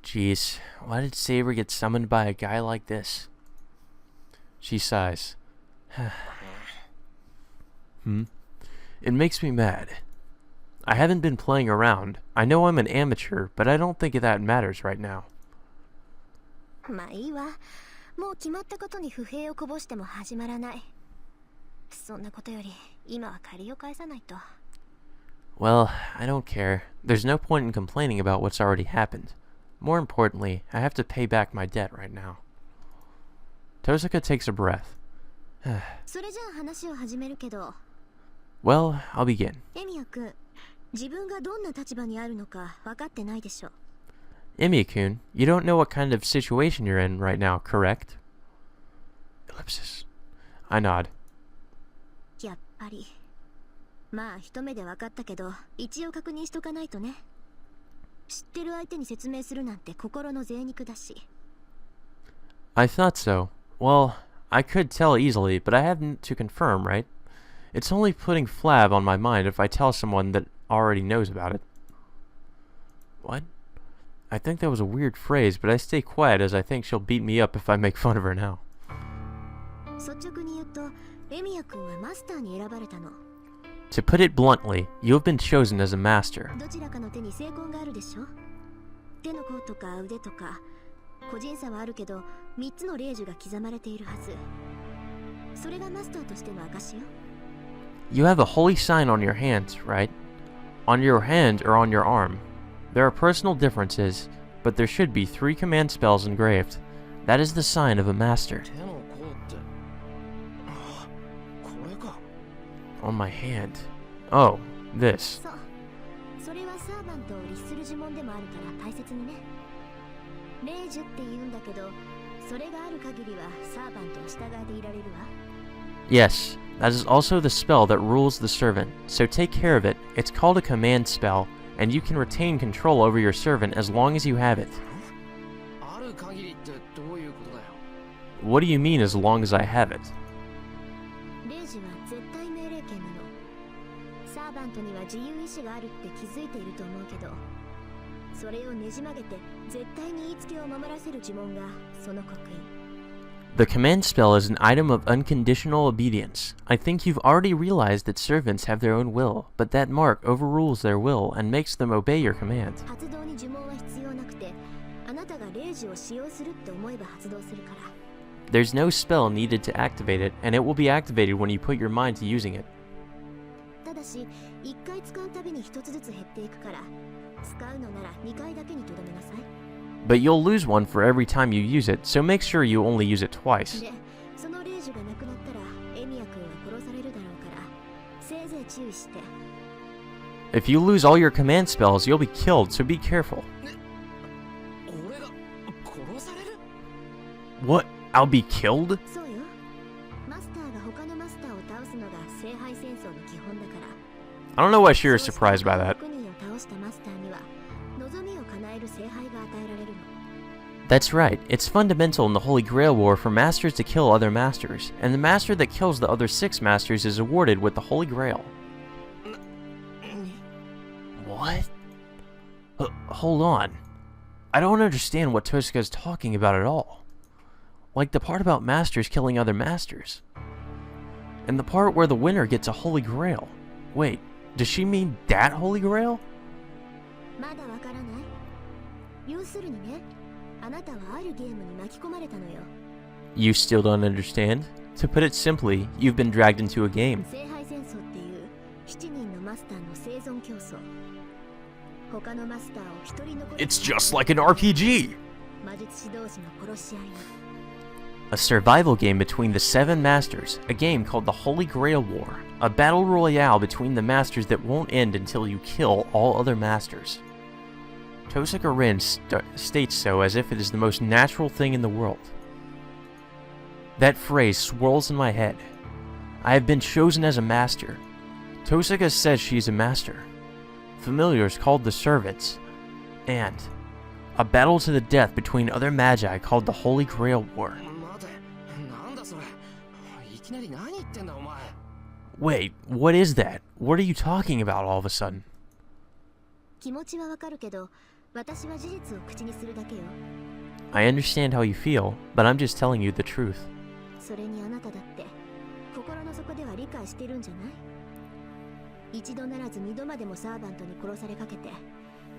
[SPEAKER 1] Jeez, why did Saber get summoned by a guy like this? She sighs. It makes me mad. I haven't been playing around. I know I'm an amateur, but I don't think that matters right now.
[SPEAKER 2] まあいいわ。もう決まったことに不平をこぼしても始まらない。そんなことより、今は借りを返さないと。
[SPEAKER 1] Well, I don't care. There's no point in complaining about what's already happened. More importantly, I have to pay back my debt right now. Tosaka takes a breath.
[SPEAKER 2] それじゃあ話を始めるけど。
[SPEAKER 1] Well, I'll begin.
[SPEAKER 2] エミヤ君、自分がどんな立場にあるのか分かってないでしょ。
[SPEAKER 1] Emiya-kun, you don't know what kind of situation you're in right now, correct? Ellipsis. I nod.
[SPEAKER 2] やっぱり。まあ一目で分かったけど、一応確認しとかないとね。知ってる相手に説明するなんて心の贅肉だし。
[SPEAKER 1] I thought so. Well, I could tell easily, but I haven't to confirm, right? It's only putting flab on my mind if I tell someone that already knows about it. What? I think that was a weird phrase, but I stay quiet as I think she'll beat me up if I make fun of her now.
[SPEAKER 2] 率直に言うと、エミヤ君はマスターに選ばれたの。
[SPEAKER 1] To put it bluntly, you have been chosen as a master.
[SPEAKER 2] どちらかの手に成功があるでしょ。手の甲とか腕とか、個人差はあるけど、3つの霊樹が刻まれているはず。それがマスターとしての証よ。
[SPEAKER 1] You have a holy sign on your hand, right? On your hand or on your arm. There are personal differences, but there should be 3 command spells engraved. That is the sign of a master. On my hand. Oh, this.
[SPEAKER 2] そう。それはサーバントを律する呪文でもあるから大切にね。霊樹って言うんだけど、それがある限りはサーバントを従えていられるわ。
[SPEAKER 1] Yes, that is also the spell that rules the servant, so take care of it. It's called a command spell, and you can retain control over your servant as long as you have it. What do you mean as long as I have it?
[SPEAKER 2] 霊樹は絶対命令権なの。サーバントには自由意志があるって気づいていると思うけど、それをねじ曲げて絶対に言いつけを守らせる呪文がその刻印。
[SPEAKER 1] The command spell is an item of unconditional obedience. I think you've already realized that servants have their own will, but that mark overrules their will and makes them obey your command.
[SPEAKER 2] 発動に呪文は必要なくて、あなたが霊樹を使用するって思えば発動するから。
[SPEAKER 1] There's no spell needed to activate it, and it will be activated when you put your mind to using it.
[SPEAKER 2] ただし、1回使うたびに1つずつ減っていくから、使うのなら2回だけにとどめなさい。
[SPEAKER 1] But you'll lose one for every time you use it, so make sure you only use it twice.
[SPEAKER 2] で、その霊樹がなくなったら、エミヤ君は殺されるだろうから、せいぜい注意して。
[SPEAKER 1] If you lose all your command spells, you'll be killed, so be careful.
[SPEAKER 3] 俺が殺される
[SPEAKER 1] What? I'll be killed?
[SPEAKER 2] そうよ。マスターが他のマスターを倒すのが聖杯戦争の基本だから。
[SPEAKER 1] I don't know why Shira's surprised by that.
[SPEAKER 2] 6人を倒したマスターには望みを叶える聖杯が与えられるの。
[SPEAKER 1] That's right, it's fundamental in the Holy Grail War for masters to kill other masters, and the master that kills the other 6 masters is awarded with the Holy Grail. What? Hold on. I don't understand what Tosuka's talking about at all. Like the part about masters killing other masters. And the part where the winner gets a Holy Grail. Wait, does she mean that Holy Grail?
[SPEAKER 2] まだわからない。要するにね、あなたはあるゲームに巻き込まれたのよ。
[SPEAKER 1] You still don't understand? To put it simply, you've been dragged into a game.
[SPEAKER 2] 聖杯戦争っていう7人のマスターの生存競争。他のマスターを一人残り
[SPEAKER 1] It's just like an RPG!
[SPEAKER 2] 魔術師同士の殺し合いに。
[SPEAKER 1] A survival game between the 7 masters, a game called the Holy Grail War, a battle royale between the masters that won't end until you kill all other masters. Tosuka Rin states so as if it is the most natural thing in the world. That phrase swirls in my head. I have been chosen as a master. Tosuka says she is a master. Familiars called the servants. And a battle to the death between other magi called the Holy Grail War.
[SPEAKER 3] 待て、なんだそれ。いきなり何言ってんだお前。
[SPEAKER 1] Wait, what is that? What are you talking about all of a sudden?
[SPEAKER 2] 気持ちはわかるけど、私は事実を口にするだけよ。
[SPEAKER 1] I understand how you feel, but I'm just telling you the truth.
[SPEAKER 2] それにあなただって心の底では理解してるんじゃない？一度ならず二度までもサーバントに殺されかけて、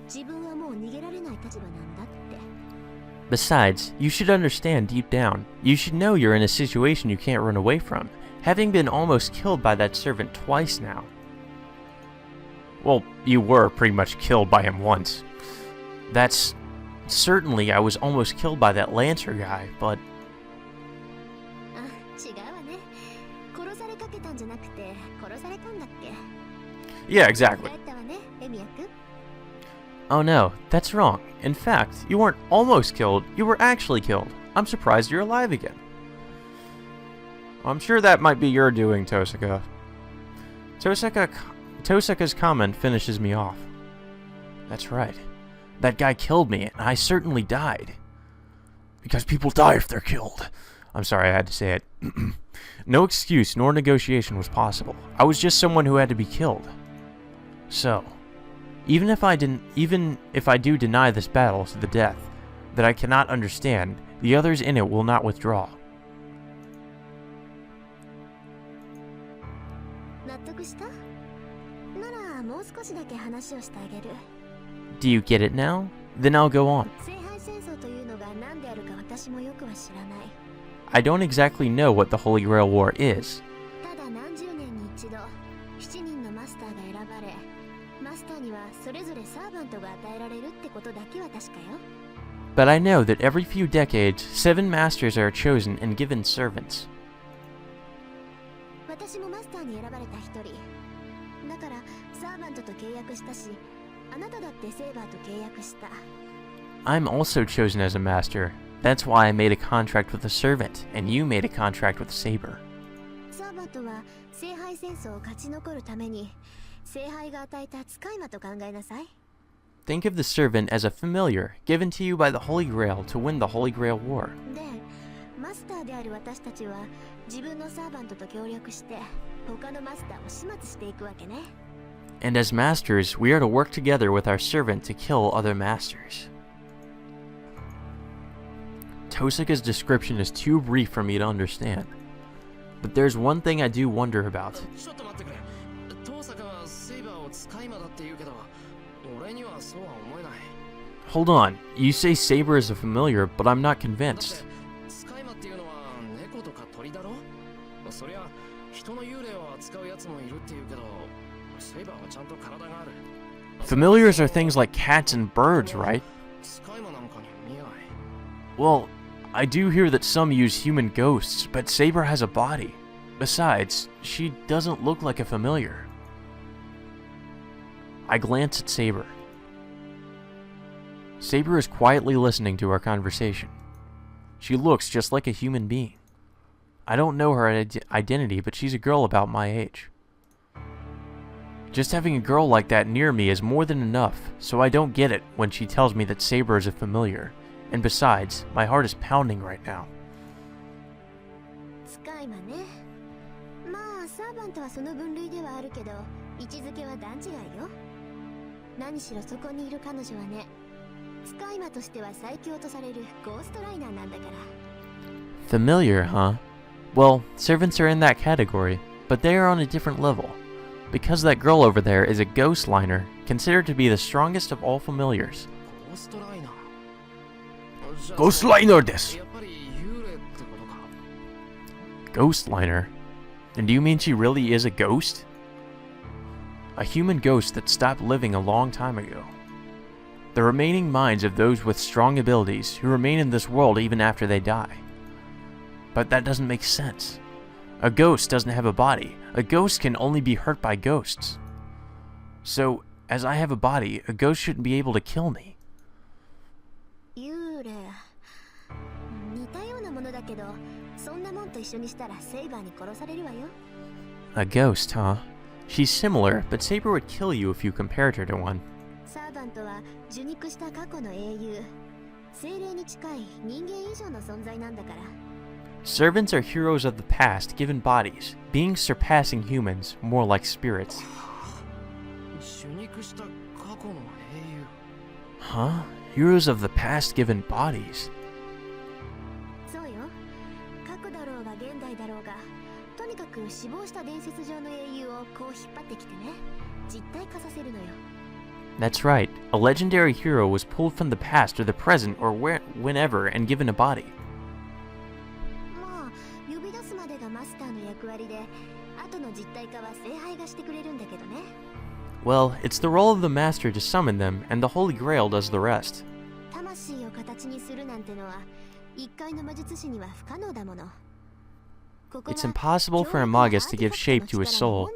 [SPEAKER 2] 自分はもう逃げられない立場なんだって。
[SPEAKER 1] Besides, you should understand deep down. You should know you're in a situation you can't run away from, having been almost killed by that servant twice now. Well, you were pretty much killed by him once. That's... Certainly I was almost killed by that Lancer guy, but...
[SPEAKER 2] あ、違うわね。殺されかけたんじゃなくて、殺されたんだっけ。
[SPEAKER 1] Yeah, exactly.
[SPEAKER 2] 帰ったわね、エミヤ君。
[SPEAKER 1] Oh no, that's wrong. In fact, you weren't almost killed, you were actually killed. I'm surprised you're alive again. I'm sure that might be your doing, Tosuka. Tosuka's comment finishes me off. That's right. That guy killed me, and I certainly died. Because people die if they're killed. I'm sorry, I had to say it. No excuse nor negotiation was possible. I was just someone who had to be killed. So, even if I do deny this battle to the death, that I cannot understand, the others in it will not withdraw.
[SPEAKER 2] 納得した？ならもう少しだけ話をしてあげる。
[SPEAKER 1] Do you get it now? Then I'll go on.
[SPEAKER 2] 聖杯戦争というのが何であるか私もよくは知らない。
[SPEAKER 1] I don't exactly know what the Holy Grail War is.
[SPEAKER 2] ただ何十年に一度、7人のマスターが選ばれ、マスターにはそれぞれサーバントが与えられるってことだけは確かよ。
[SPEAKER 1] But I know that every few decades, 7 masters are chosen and given servants.
[SPEAKER 2] 私もマスターに選ばれた一人。だからサーバントと契約したし、あなただってセーバーと契約した。
[SPEAKER 1] I'm also chosen as a master. That's why I made a contract with a servant, and you made a contract with Saber.
[SPEAKER 2] サーバントは聖杯戦争を勝ち残るために、聖杯が与えた使い魔と考えなさい。
[SPEAKER 1] Think of the servant as a familiar given to you by the Holy Grail to win the Holy Grail War.
[SPEAKER 2] で、マスターである私たちは自分のサーバントと協力して他のマスターを始末していくわけね。
[SPEAKER 1] And as masters, we are to work together with our servant to kill other masters. Tosuka's description is too brief for me to understand. But there's one thing I do wonder about.
[SPEAKER 3] ちょっと待ってくれ。遠坂はセイバーを使い魔だって言うけど、俺にはそうは思えない。
[SPEAKER 1] Hold on, you say Saber is a familiar, but I'm not
[SPEAKER 3] だって
[SPEAKER 1] convinced.
[SPEAKER 3] 使い魔っていうのは猫とか鳥だろ？そりゃ人の幽霊を扱うやつもいるって言うけど、セイバーはちゃんと体がある。
[SPEAKER 1] Familiars are things like cats and birds, right?
[SPEAKER 3] 使い魔なんかに見えない。
[SPEAKER 1] Well, I do hear that some use human ghosts, but Saber has a body. Besides, she doesn't look like a familiar. I glance at Saber. Saber is quietly listening to our conversation. She looks just like a human being. I don't know her identity, but she's a girl about my age. Just having a girl like that near me is more than enough, so I don't get it when she tells me that Saber is a familiar. And besides, my heart is pounding right now.
[SPEAKER 2] 使い魔ね。まあサーバントはその分類ではあるけど、位置づけは段違いよ。何しろそこにいる彼女はね、使い魔としては最強とされるゴーストライナーなんだから。
[SPEAKER 1] Familiar, huh? Well, servants are in that category, but they are on a different level. Because that girl over there is a ghost liner, considered to be the strongest of all familiars.
[SPEAKER 3] ゴーストライナー。
[SPEAKER 1] Ghost liner です。
[SPEAKER 3] やっぱり幽霊ってことか。
[SPEAKER 1] Ghost liner? And do you mean she really is a ghost? A human ghost that stopped living a long time ago. The remaining minds of those with strong abilities who remain in this world even after they die. But that doesn't make sense. A ghost doesn't have a body. A ghost can only be hurt by ghosts. So, as I have a body, a ghost shouldn't be able to kill me.
[SPEAKER 2] 幽霊。似たようなものだけど、そんなもんと一緒にしたらセイバーに殺されるわよ。
[SPEAKER 1] A ghost, huh? She's similar, but Saber would kill you if you compared her to one.
[SPEAKER 2] サーバントは受肉した過去の英雄。精霊に近い人間以上の存在なんだから。
[SPEAKER 1] Servants are heroes of the past given bodies, beings surpassing humans, more like spirits.
[SPEAKER 3] 受肉した過去の英雄。
[SPEAKER 1] Huh? Heroes of the past given bodies?
[SPEAKER 2] そうよ。過去だろうが現代だろうが、とにかく死亡した伝説上の英雄をこう引っ張ってきてね、実体化させるのよ。
[SPEAKER 1] That's right. A legendary hero was pulled from the past or the present or whenever and given a body.
[SPEAKER 2] まあ、呼び出すまでがマスターの役割で、後の実体化は聖杯がしてくれるんだけどね。
[SPEAKER 1] Well, it's the role of the master to summon them, and the Holy Grail does the rest.
[SPEAKER 2] 魂を形にするなんてのは、一介の魔術師には不可能だもの。
[SPEAKER 1] It's impossible for a magus to give shape to a soul,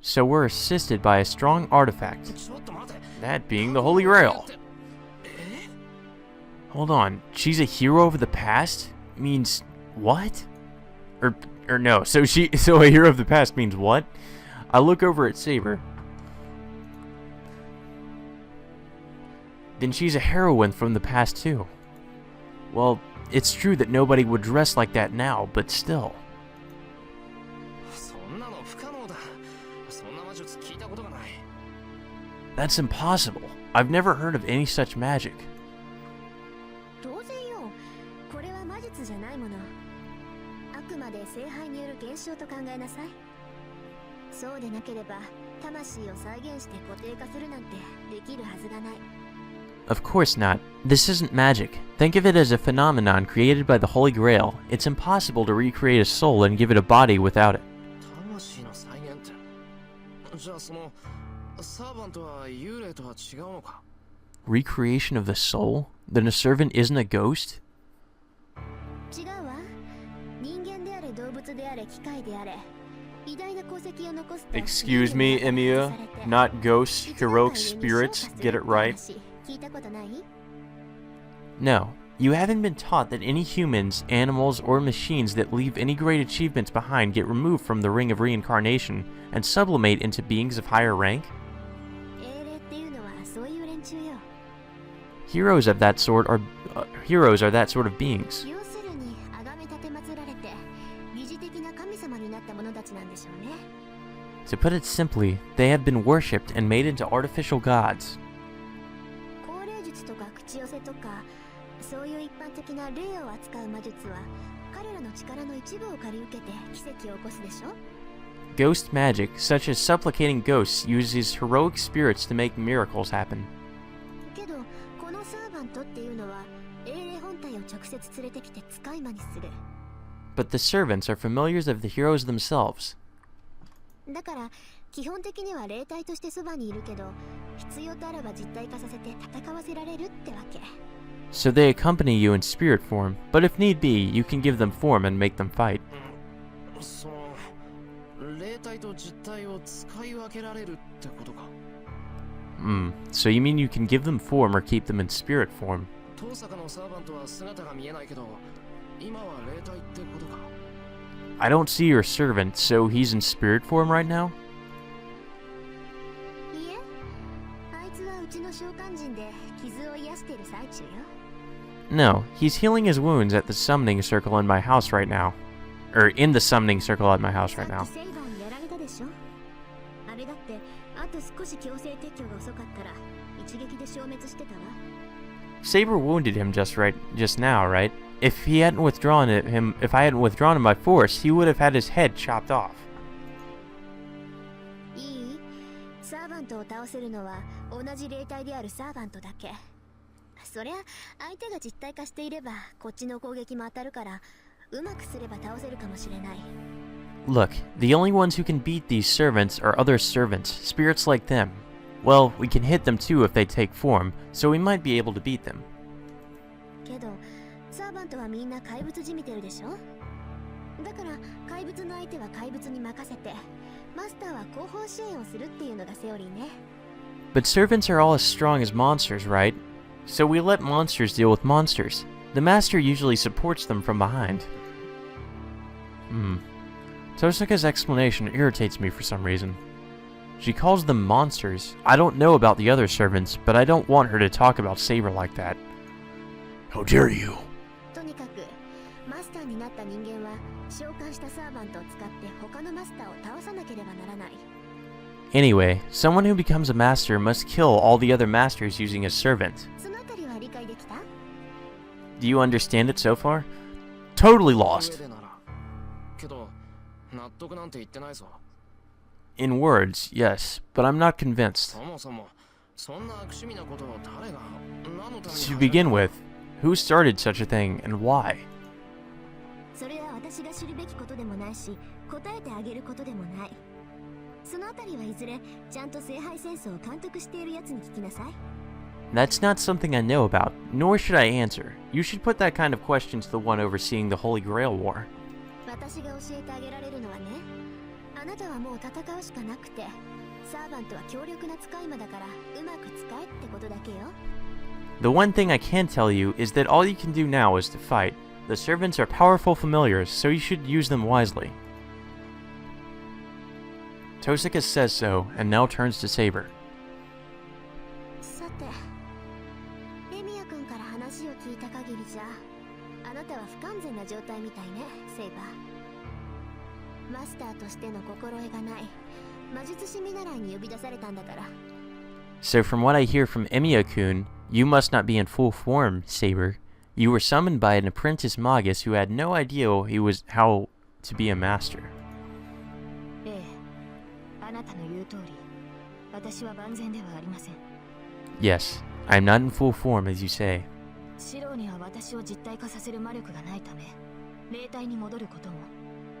[SPEAKER 1] so we're assisted by a strong artifact, that being the Holy Grail. Hold on, she's a hero of the past? Means what? Or no, so a hero of the past means what? I look over at Saber. Then she's a heroine from the past too. Well, it's true that nobody would dress like that now, but still.
[SPEAKER 3] そんなの不可能だ。そんな魔術聞いたことがない。
[SPEAKER 1] That's impossible. I've never heard of any such magic.
[SPEAKER 2] 当然よ。これは魔術じゃないもの。あくまで聖杯による現象と考えなさい。そうでなければ、魂を再現して固定化するなんてできるはずがない。
[SPEAKER 1] Of course not. This isn't magic. Think of it as a phenomenon created by the Holy Grail. It's impossible to recreate a soul and give it a body without it.
[SPEAKER 3] 魂の再現って。じゃあそのサーバントは幽霊とは違うのか。
[SPEAKER 1] Recreation of the soul? Then a servant isn't a ghost?
[SPEAKER 2] 違うわ。人間であれ動物であれ機械であれ。
[SPEAKER 1] Excuse me, Emiya. Not ghosts, heroic spirits. Get it right. No, you haven't been taught that any humans, animals, or machines that leave any great achievements behind get removed from the ring of reincarnation and sublimate into beings of higher rank? Heroes are that sort of beings. To put it simply, they have been worshipped and made into artificial gods. Ghost magic, such as supplicating ghosts, uses heroic spirits to make miracles happen. But the servants are familiars of the heroes themselves.
[SPEAKER 2] だから基本的には霊体としてそばにいるけど、必要とあれば実体化させて戦わせられるってわけ。
[SPEAKER 1] So they accompany you in spirit form, but if need be, you can give them form and make them fight.
[SPEAKER 3] その霊体と実体を使い分けられるってことか。
[SPEAKER 1] So you mean you can give them form or keep them in spirit form?
[SPEAKER 3] 遠坂のサーバントは姿が見えないけど、今は霊体ってことか。
[SPEAKER 1] I don't see your servant, so he's in spirit form right now?
[SPEAKER 2] いえ、あいつはうちの召喚人で傷を癒している最中よ。
[SPEAKER 1] No, he's healing his wounds at the summoning circle in my house right now. Or in the summoning circle at my house right
[SPEAKER 2] さ
[SPEAKER 1] now.
[SPEAKER 2] っきセイバーにやられたでしょ。あれだってあと少し強制撤去が遅かったら一撃で消滅してたわ。
[SPEAKER 1] Saber wounded him just now, right? If I hadn't withdrawn him by force, he would have had his head chopped off.
[SPEAKER 2] いい？サーバントを倒せるのは同じ霊体であるサーバントだけ。そりゃ相手が実体化していればこっちの攻撃も当たるからうまくすれば倒せるかもしれない。
[SPEAKER 1] Look, the only ones who can beat these servants are other servants, spirits like them. Well, we can hit them too if they take form, so we might be able to beat them.
[SPEAKER 2] けどサーバントはみんな怪物じみてるでしょ。だから怪物の相手は怪物に任せてマスターは後方支援をするっていうのがセオリーね。
[SPEAKER 1] But servants are all as strong as monsters, right? So we let monsters deal with monsters. The master usually supports them from behind. Tosaka's explanation irritates me for some reason. She calls them monsters. I don't know about the other servants, but I don't want her to talk about Saber like that. How dare you?
[SPEAKER 2] とにかくマスターになった人間は召喚したサーバントを使って他のマスターを倒さなければならない。
[SPEAKER 1] Anyway, someone who becomes a master must kill all the other masters using a servant.
[SPEAKER 2] そのあたりは理解できた？
[SPEAKER 1] Do you understand it so far? Totally
[SPEAKER 3] 上
[SPEAKER 1] lost.
[SPEAKER 3] でなら。けど、納得なんて言ってないぞ。
[SPEAKER 1] In words, yes, but I'm not convinced.
[SPEAKER 3] そもそも、そんな悪趣味なことを誰が、何のために
[SPEAKER 1] To begin with, who started such a thing and why?
[SPEAKER 2] それは私が知るべきことでもないし答えてあげることでもない。そのあたりはいずれちゃんと聖杯戦争を監督しているやつに聞きなさい。
[SPEAKER 1] That's not something I know about, nor should I answer. You should put that kind of question to the one overseeing the Holy Grail War.
[SPEAKER 2] 私が教えてあげられるのはね、あなたはもう戦うしかなくてサーバントは強力な使い魔だからうまく使えってことだけよ。
[SPEAKER 1] The one thing I can tell you is that all you can do now is to fight. The servants are powerful familiars, so you should use them wisely. Tosaka says so, and now turns to Saber.
[SPEAKER 2] さて、レミヤ君から話を聞いた限りじゃあなたは不完全な状態みたいね、セイバー。マスターとしての心得がない魔術師見習いに呼び出されたんだから。
[SPEAKER 1] So from what I hear from Emiya-kun, you must not be in full form, Saber. You were summoned by an apprentice magus who had no idea how to be a master.
[SPEAKER 2] ええ、あなたの言う通り、私は万全ではありません。
[SPEAKER 1] Yes, I am not in full form, as you say.
[SPEAKER 2] シローには私を実体化させる魔力がないため、霊体に戻ることも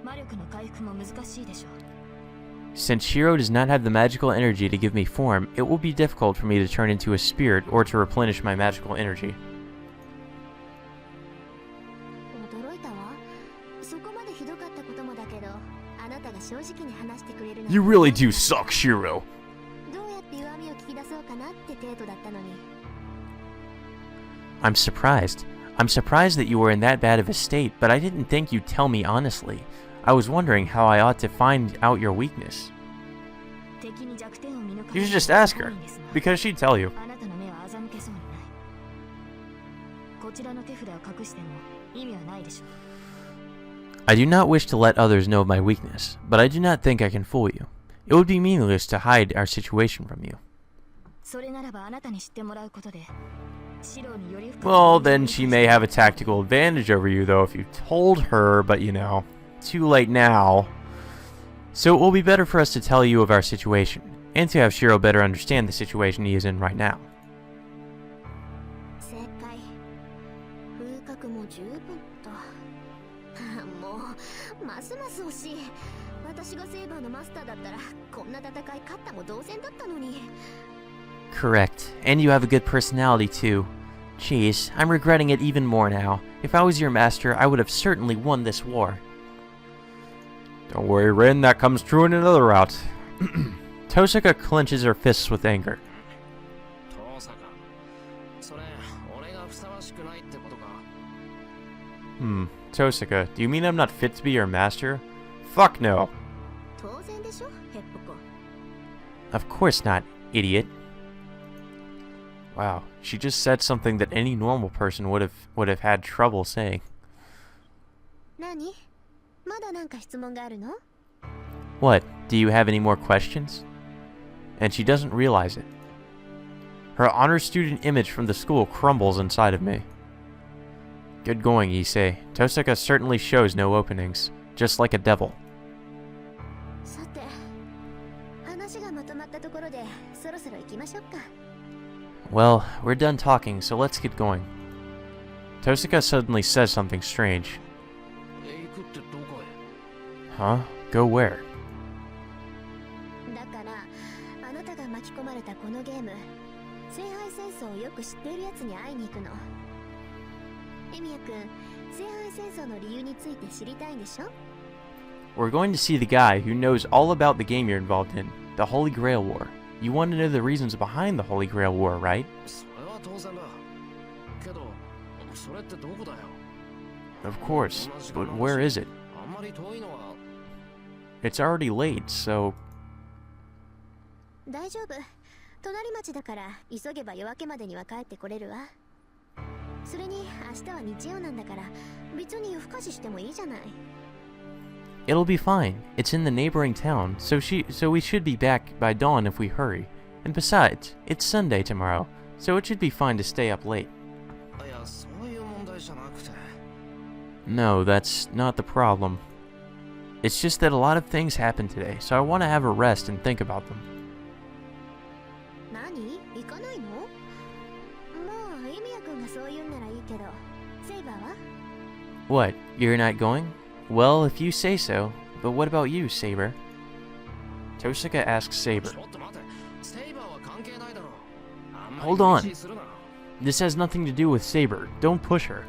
[SPEAKER 2] 魔力の回復も難しいでしょう。
[SPEAKER 1] Since Shiro does not have the magical energy to give me form, it will be difficult for me to turn into a spirit or to replenish my magical energy.
[SPEAKER 2] 驚いたわ。そこまでひどかったこともだけど、あなたが正直に話してくれるの。
[SPEAKER 1] You really do suck, Shiro.
[SPEAKER 2] どうやって弱みを聞き出そうかなって程度だったのに。
[SPEAKER 1] I'm surprised. I'm surprised that you were in that bad of a state, but I didn't think you'd tell me honestly. I was wondering how I ought to find out your weakness.
[SPEAKER 2] 敵に弱点を見抜か
[SPEAKER 1] You should just ask her, because she'd tell you.
[SPEAKER 2] あなたの目は欺けそうにない。こちらの手札を隠しても意味はないでしょう。
[SPEAKER 1] I do not wish to let others know of my weakness, but I do not think I can fool you. It would be meaningless to hide our situation from you.
[SPEAKER 2] それならばあなたに知ってもらうことで、シローにより深く
[SPEAKER 1] Well, then she may have a tactical advantage over you, though, if you told her, but you know, too late now. So it will be better for us to tell you of our situation, and to have Shiro better understand the situation he is in right now.
[SPEAKER 2] 正解。風格も十分と。もう、ますます惜しい。私がセイバーのマスターだったら、こんな戦い勝ったも同然だったのに。
[SPEAKER 1] Correct, and you have a good personality, too. Jeez, I'm regretting it even more now. If I was your master, I would have certainly won this war. Don't worry, Rin, that comes true in another route. Tosaka clenches her fists with anger. Tosaka, do you mean I'm not fit to be your master? Fuck no.
[SPEAKER 2] 当然でしょヘッポコ。
[SPEAKER 1] Of course not, idiot. Wow, she just said something that any normal person would have had trouble saying.
[SPEAKER 2] 何？まだなんか質問があるの？
[SPEAKER 1] What? Do you have any more questions? And she doesn't realize it. Her honor student image from the school crumbles inside of me. Good going, Issei. Tosaka certainly shows no openings, just like a devil.
[SPEAKER 2] さて、話がまとまったところでそろそろ行きましょうか。
[SPEAKER 1] Well, we're done talking, so let's get going. Tosaka suddenly says something strange.
[SPEAKER 3] 行くってどこへ？
[SPEAKER 1] Huh? Go where?
[SPEAKER 2] だからあなたが巻き込まれたこのゲーム、聖杯戦争をよく知っているやつに会いに行くの。エミヤ君、聖杯戦争の理由について知りたいんでしょ？
[SPEAKER 1] We're going to see the guy who knows all about the game you're involved in, the Holy Grail War. You want to know the reasons behind the Holy Grail War, right?
[SPEAKER 3] それは当然だ。けど、それってどこだよ？
[SPEAKER 1] Of course, but where is it?
[SPEAKER 3] あんまり遠いのは。
[SPEAKER 1] It's already late, so...
[SPEAKER 2] 大丈夫。隣町だから急げば夜明けまでには帰ってこれるわ。それに明日は日曜なんだから別に夜更かししてもいいじゃない。
[SPEAKER 1] It'll be fine. It's in the neighboring town, so we should be back by dawn if we hurry. And besides, it's Sunday tomorrow, so it should be fine to stay up late.
[SPEAKER 3] いや、そういう問題じゃなくて。
[SPEAKER 1] No, that's not the problem. It's just that a lot of things happened today, so I want to have a rest and think about them.
[SPEAKER 2] 何？行かないの？もうエミヤ君がそう言うならいいけど、セイバーは？
[SPEAKER 1] What? You're not going? Well, if you say so. But what about you, Saber? Tosaka asks Saber.
[SPEAKER 3] ちょっと待って、セイバーは関係ないだろう。あんまり
[SPEAKER 1] Hold on.
[SPEAKER 3] 無視するな。
[SPEAKER 1] This has nothing to do with Saber. Don't push her.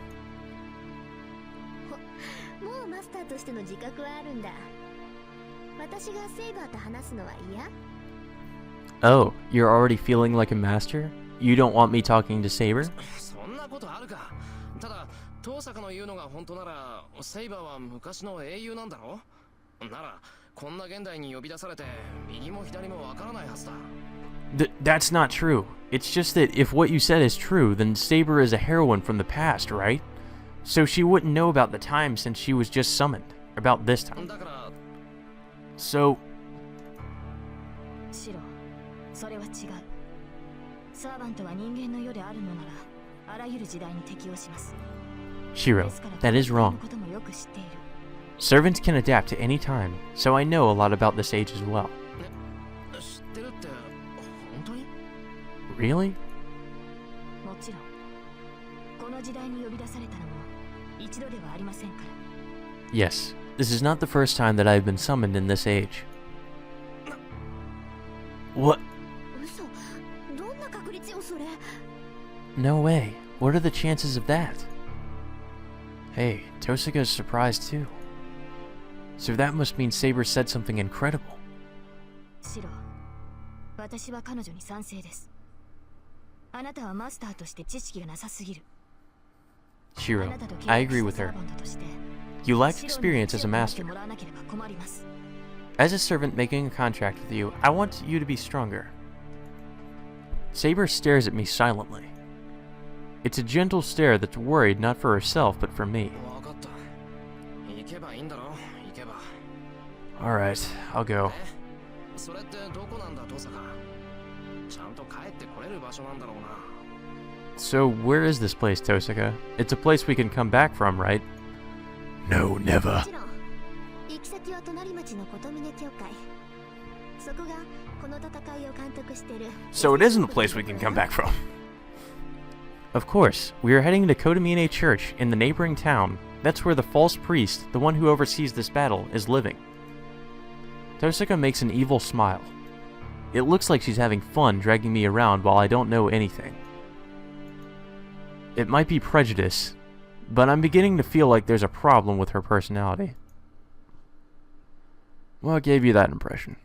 [SPEAKER 2] もうマスターとしての自覚はあるんだ。私がセイバーと話すのは嫌？
[SPEAKER 1] Oh, you're already feeling like a master? You don't want me talking to Saber?
[SPEAKER 3] そんなことあるか。ただ、遠坂の言うのが本当なら、セイバーは昔の英雄なんだろ？なら、こんな現代に呼び出されて、右も左もわからないはずだ。
[SPEAKER 1] That's not true. It's just that if what you said is true, then Saber is a heroine from the past, right? So she wouldn't know about the time since she was just summoned. About this time.
[SPEAKER 3] だから、
[SPEAKER 1] So...
[SPEAKER 4] シロ、それは違う。サーバントは人間の世であるのなら、あらゆる時代に適応します。
[SPEAKER 1] Shiro,
[SPEAKER 4] ですから
[SPEAKER 1] that is
[SPEAKER 4] この
[SPEAKER 1] wrong.
[SPEAKER 4] こともよく知っている。
[SPEAKER 1] Servants can adapt to any time, so I know a lot about this age as well.
[SPEAKER 3] 知ってるって、本当に？
[SPEAKER 1] Really?
[SPEAKER 4] もちろん、この時代に呼び出されたのも一度ではありませんから。
[SPEAKER 1] Yes, this is not the first time that I've been summoned in this age. What?
[SPEAKER 2] 嘘。どんな確率よそれ？
[SPEAKER 1] No way. What are the chances of that? Hey, Tosaka's surprised too. So that must mean Saber said something incredible.
[SPEAKER 4] シロ、私は彼女に賛成です。あなたはマスターとして知識がなさすぎる。
[SPEAKER 1] Shiro,
[SPEAKER 4] あなたと契
[SPEAKER 1] I
[SPEAKER 4] 約
[SPEAKER 1] agree
[SPEAKER 4] した
[SPEAKER 1] with
[SPEAKER 4] サ
[SPEAKER 1] her.
[SPEAKER 4] ーバントとして、
[SPEAKER 1] You lack
[SPEAKER 4] シロに
[SPEAKER 1] experience as a
[SPEAKER 4] 強くなって
[SPEAKER 1] master.
[SPEAKER 4] もらわなければ困ります。
[SPEAKER 1] As a servant making a contract with you, I want you to be stronger. Saber stares at me silently. It's a gentle stare that's worried not for herself but for me.
[SPEAKER 3] わかった。行けばいいんだろ？行けば。
[SPEAKER 1] Alright, I'll go.
[SPEAKER 3] それってどこなんだ、遠坂？ちゃんと帰ってこれる場所なんだろうな。
[SPEAKER 1] So, where is this place, Tosaka? It's a place we can come back from, right? No,
[SPEAKER 2] も
[SPEAKER 1] never.
[SPEAKER 2] ちろん。行き先は隣町の琴峰教会。そこがこの戦いを監督してる。
[SPEAKER 1] So it isn't a place we can come back from. Of course, we are heading to Kotomine Church in the neighboring town. That's where the false priest, the one who oversees this battle, is living. Tosaka makes an evil smile. It looks like she's having fun dragging me around while I don't know anything. It might be prejudice, but I'm beginning to feel like there's a problem with her personality. What gave you that impression?